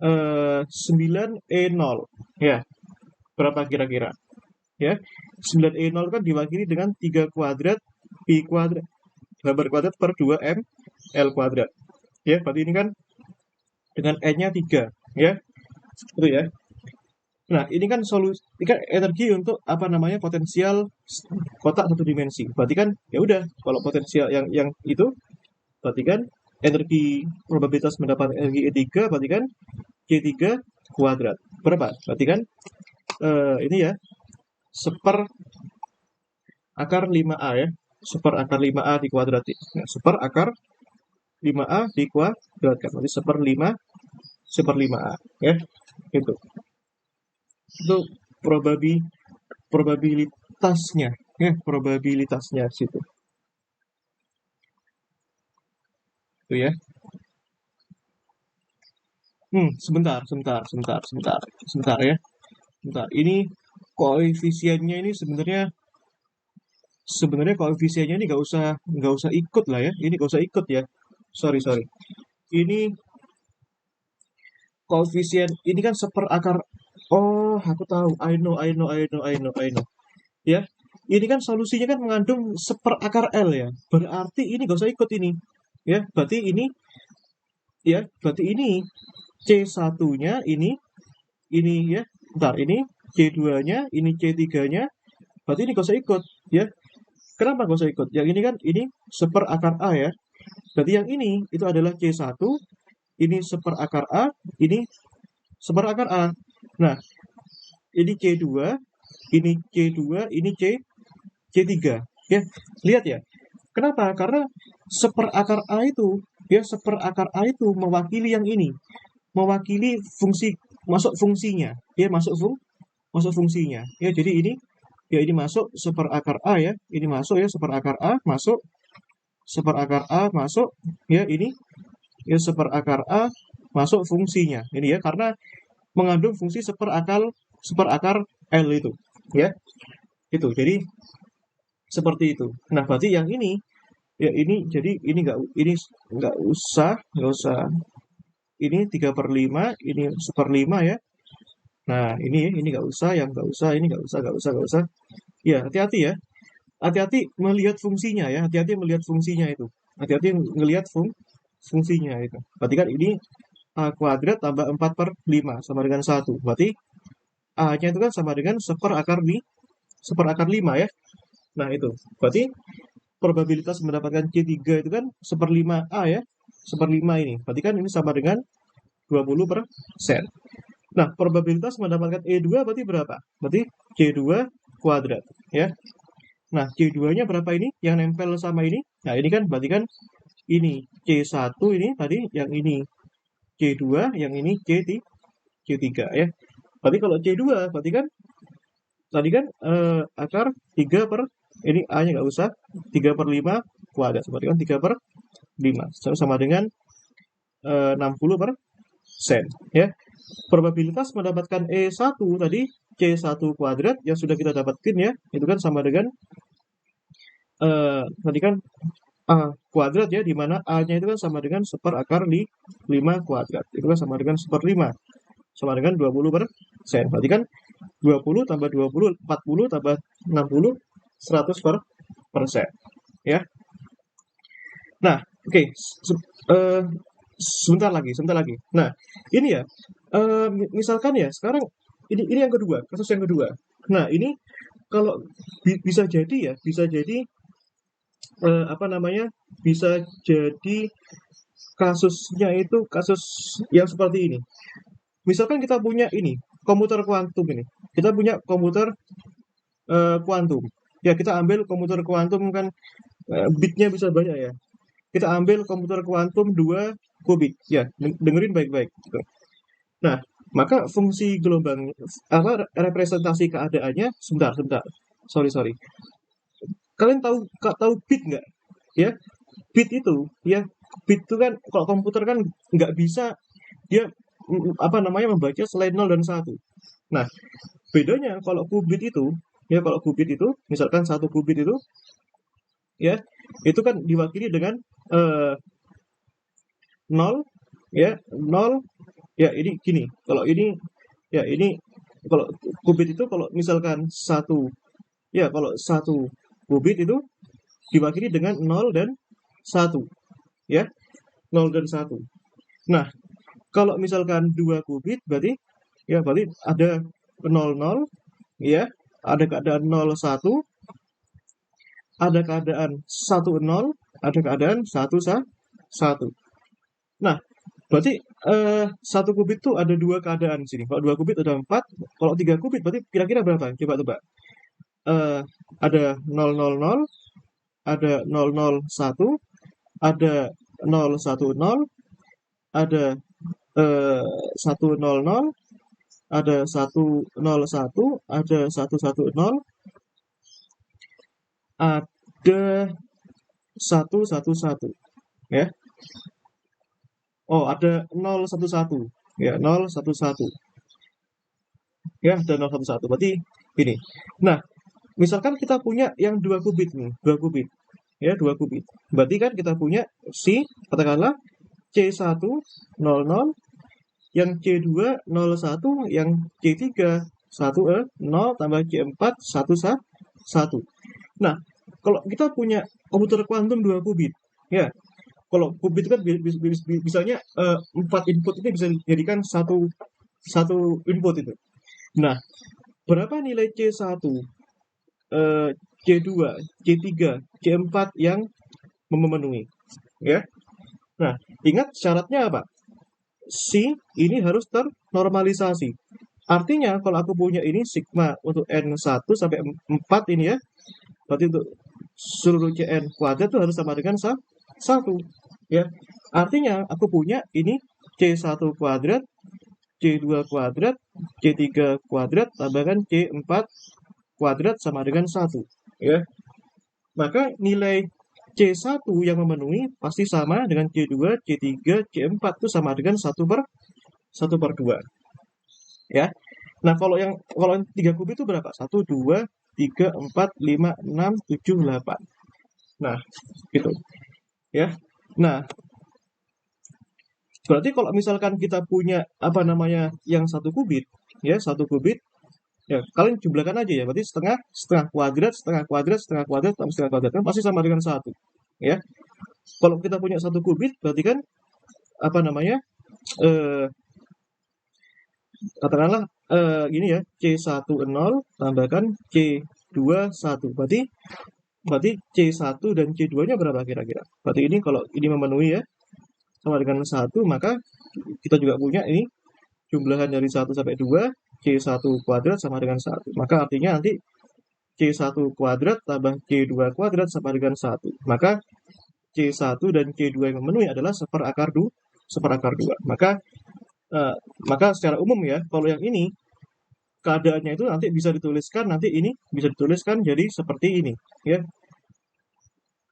9E0 ya, berapa kira-kira ya. 9E0 kan diwakili dengan 3 kuadrat Pi kuadrat kuadrat per 2M L kuadrat ya. Berarti ini kan dengan N-nya 3 ya, itu ya. Nah, ini kan ini kan energi untuk apa namanya, potensial kotak satu dimensi. Berarti kan ya udah, kalau potensial yang itu berarti kan energi, probabilitas mendapatkan energi E3 berarti kan Q3 kuadrat. Berapa? Berarti kan ini ya, seper akar 5A ya. Seper akar 5A dikuadrati. Nah, seper akar 5A dikuadratkan. Berarti seper 5A ya. Itu probabilitasnya ya, probabilitasnya situ. Itu ya. Sebentar ya. Sebentar. Ini koefisiennya ini sebenarnya koefisiennya ini nggak usah ikut lah ya. Ini nggak usah ikut ya. Sorry. Ini koefisien ini kan seper akar. Oh, aku tahu. I know. Ya, ini kan solusinya kan mengandung seper akar L ya. Berarti ini nggak usah ikut ini. Ya, berarti ini C1-nya ini ya. Bentar, ini C2-nya, ini C3-nya, berarti ini gak usah ikut, ya. Kenapa gak usah ikut? Yang ini kan, ini seperakar A ya. Berarti yang ini, itu adalah C1, ini seperakar A, ini seperakar A. Nah, ini C2, ini C2, ini C3. Ya, lihat ya. Kenapa? Karena seperakar A itu, ya seperakar A itu mewakili yang ini. Mewakili fungsi, masuk fungsinya. Ya, masuk fungsinya. Ya, jadi ini ya ini masuk seperakar A ya. Ini masuk ya seperakar A, masuk seperakar A masuk ya ini ya seperakar A masuk fungsinya. Ini ya karena mengandung fungsi seperakar L itu ya. Itu. Jadi seperti itu. Nah, berarti yang ini ya ini jadi ini nggak usah ini 3/5 ini 1/5 ya. Nah, ini nggak usah, yang nggak usah, ini nggak usah. Ya, hati-hati ya. Hati-hati melihat fungsinya ya, hati-hati melihat fungsinya itu. Hati-hati ngelihat fungsinya itu. Berarti kan ini A kuadrat tambah 4/5 sama dengan 1. Berarti A-nya itu kan sama dengan seperakar 5 ya. Nah, itu. Berarti probabilitas mendapatkan C3 itu kan 1/5 A ya. 1/5 ini. Berarti kan ini sama dengan 20%. Nah, probabilitas mendapatkan E2 berarti berapa? Berarti C2 kuadrat ya. Nah, C2-nya berapa ini? Yang nempel sama ini? Nah, ini kan berarti kan ini C1 ini tadi, yang ini C2, yang ini C3 ya. Berarti kalau C2 berarti kan tadi kan akar 3 per ini A-nya nggak usah 3/5 kuadrat sama dengan 3/5 sama dengan 60% ya. Probabilitas mendapatkan E1 tadi C1 kuadrat yang sudah kita dapatkan ya, itu kan sama dengan tadi kan A kuadrat ya, di mana A-nya itu kan sama dengan seperakar 5 kuadrat. Itu kan sama dengan 1/5. Sama dengan 20%. Berarti kan 20 tambah 20, 40 tambah 60, 100%. Ya. Nah, oke. Sebentar lagi. Nah, ini ya, misalkan ya, sekarang ini yang kedua, kasus yang kedua. Nah, ini kalau bisa jadi ya, apa namanya, bisa jadi kasusnya itu kasus yang seperti ini. Misalkan kita punya ini komputer kuantum ini, kita punya komputer kuantum. Ya kita ambil komputer kuantum kan bitnya bisa banyak ya. Kita ambil komputer kuantum 2 qubit. Ya, dengerin baik-baik. Nah, maka fungsi gelombang apa representasi keadaannya sebentar. Sorry. Kalian tahu bit nggak? Ya, bit itu ya bit itu kan kalau komputer kan nggak bisa dia apa namanya membaca selain 0 dan 1. Nah, bedanya kalau qubit itu ya kalau qubit itu misalkan 1 qubit itu ya itu kan diwakili dengan 0 ya 0 ya ini gini. Kalau ini ya ini kalau qubit itu kalau misalkan kalau 1 qubit itu diwakili dengan 0 dan 1 ya 0 dan 1. Nah, kalau misalkan 2 qubit berarti ada 00 ya, ada keadaan 01, ada keadaan 10, ada keadaan 11. Nah, berarti 1 qubit itu ada 2 keadaan di sini. Kalau 2 qubit ada 4, kalau 3 qubit berarti kira-kira berapa? Coba tebak. Ada 000, ada 001, ada 010, ada 100, ada 101, ada 110, ada 111 ya. Oh, ada 011 ya, 011 ya, ada 011 berarti ini. Nah, misalkan kita punya yang 2 qubit nih, 2 qubit ya, 2 qubit. Berarti kan kita punya katakanlah C1 00, yang C2 01, yang C3 0 tambah C4 1. Nah, kalau kita punya komputer kuantum 2 qubit ya, kalau qubit kan misalnya 4 input ini bisa dijadikan satu input itu. Nah, berapa nilai C1, C2, C3, C4 yang memenuhi? Ya. Nah, ingat syaratnya apa? Si ini harus ternormalisasi. Artinya kalau aku punya ini sigma untuk N1 sampai 4 ini ya, berarti untuk seluruh Cn kuadrat itu harus sama dengan 1. Ya. Artinya aku punya ini C1 kuadrat, C2 kuadrat, C3 kuadrat, tambahkan C4 kuadrat sama dengan 1. Ya. Maka nilai C1 yang memenuhi pasti sama dengan C2, C3, C4 itu sama dengan 1/2. Ya. Nah, kalau yang 3 kubi itu berapa? 1, 2, 3, 4, 5, 6, 7, 8. Nah, gitu. Ya. Nah, berarti kalau misalkan kita punya apa namanya yang 1 kubit, ya 1 kubit, ya kalian jumlahkan aja ya. Berarti setengah, setengah kuadrat, setengah kuadrat, setengah kuadrat, tambah setengah kuadrat kan pasti sama dengan 1. Ya. Kalau kita punya 1 kubit, berarti kan apa namanya? Eh, katakanlah gini ya, C10 tambahkan C21. Berarti C1 dan C2-nya berapa kira-kira? Berarti ini kalau ini memenuhi ya sama dengan 1, maka kita juga punya ini jumlahan dari 1 sampai 2, C1 kuadrat sama dengan 1. Maka artinya nanti C1 kuadrat tambah C2 kuadrat sama dengan 1. Maka C1 dan C2 yang memenuhi adalah seperakar 2. Maka secara umum ya, kalau yang ini keadaannya itu nanti bisa dituliskan, nanti ini bisa dituliskan jadi seperti ini ya.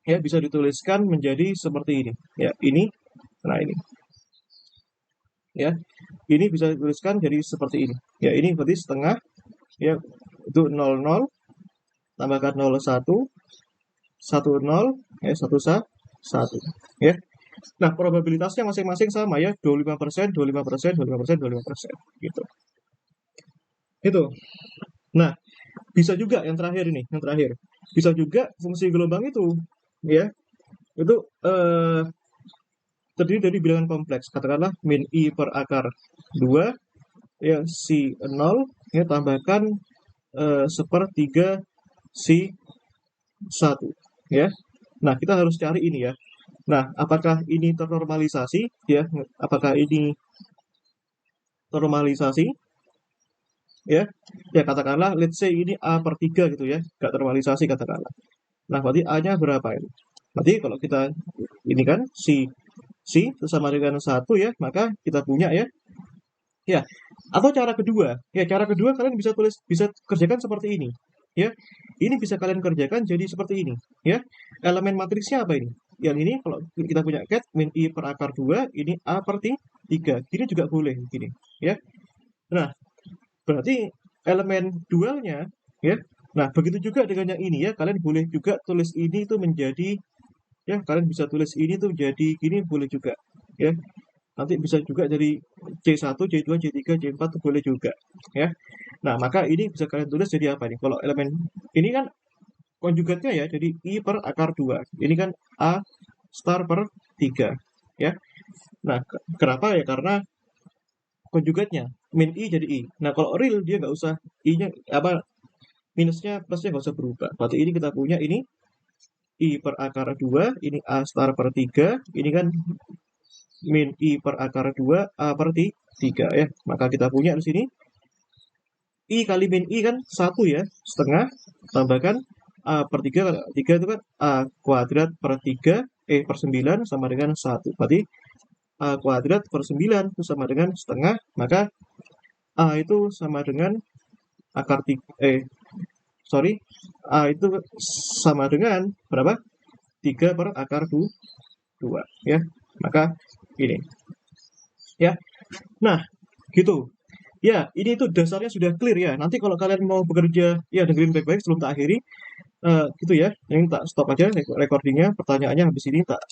Ya, bisa dituliskan menjadi seperti ini. Ya, ini. Nah, ini. Ya. Ini bisa dituliskan jadi seperti ini. Ya, ini berarti setengah ya itu 00 tambahkan 01 10 ya 1 ya. Nah, probabilitasnya masing-masing sama ya, 25%, 25%, 25%, 25% gitu. Itu. Nah, bisa juga yang terakhir ini, yang terakhir. Bisa juga fungsi gelombang itu ya. Itu terdiri dari bilangan kompleks. Katakanlah min I per akar 2 ya si 0 ya tambahkan 1/3 si 1 ya. Nah, kita harus cari ini ya. Nah, apakah ini ternormalisasi ya? Apakah ini normalisasi ya? Ya katakanlah let's say ini A/3 gitu ya. Nggak normalisasi katakanlah. Nah, berarti A-nya berapa ini? Berarti kalau kita ini kan si itu sama dengan 1 ya, maka kita punya ya. Ya, atau cara kedua kalian bisa kerjakan seperti ini. Ya, ini bisa kalian kerjakan jadi seperti ini. Ya, elemen matriksnya apa ini? Yang ini kalau kita punya ket min I per akar 2, ini A/3. Ini juga boleh gini. Ya, nah berarti elemen dualnya ya. Nah, begitu juga dengan yang ini ya, kalian boleh juga tulis ini itu menjadi ya, kalian bisa tulis ini tuh jadi gini boleh juga ya. Nanti bisa juga dari C1, C2, C3, C4 tuh boleh juga ya. Nah, maka ini bisa kalian tulis jadi apa nih? Kalau elemen ini kan konjugatnya ya, jadi I per akar 2. Ini kan A star per 3 ya. Nah, kenapa ya? Karena konjugatnya min I jadi I. Nah, kalau real dia nggak usah I-nya apa minusnya plusnya nggak usah berubah. Berarti ini kita punya ini I per akar 2, ini A star per 3, ini kan min I per akar 2, A per 3 ya. Maka kita punya di sini I kali min I kan 1 ya, setengah, tambahkan A per 3, 3 itu kan A kuadrat per 3, per 9 sama dengan 1. Berarti A kuadrat per 9 itu sama dengan setengah, maka A itu sama dengan akar 3, sorry, A itu sama dengan berapa? 3 per akar 2 ya. Maka ini ya. Nah, gitu. Ya, ini tuh dasarnya sudah clear ya. Nanti kalau kalian mau bekerja, ya dengerin baik-baik sebelum tak akhiri. Gitu ya. Ini tak stop aja recordingnya. Pertanyaannya habis ini tak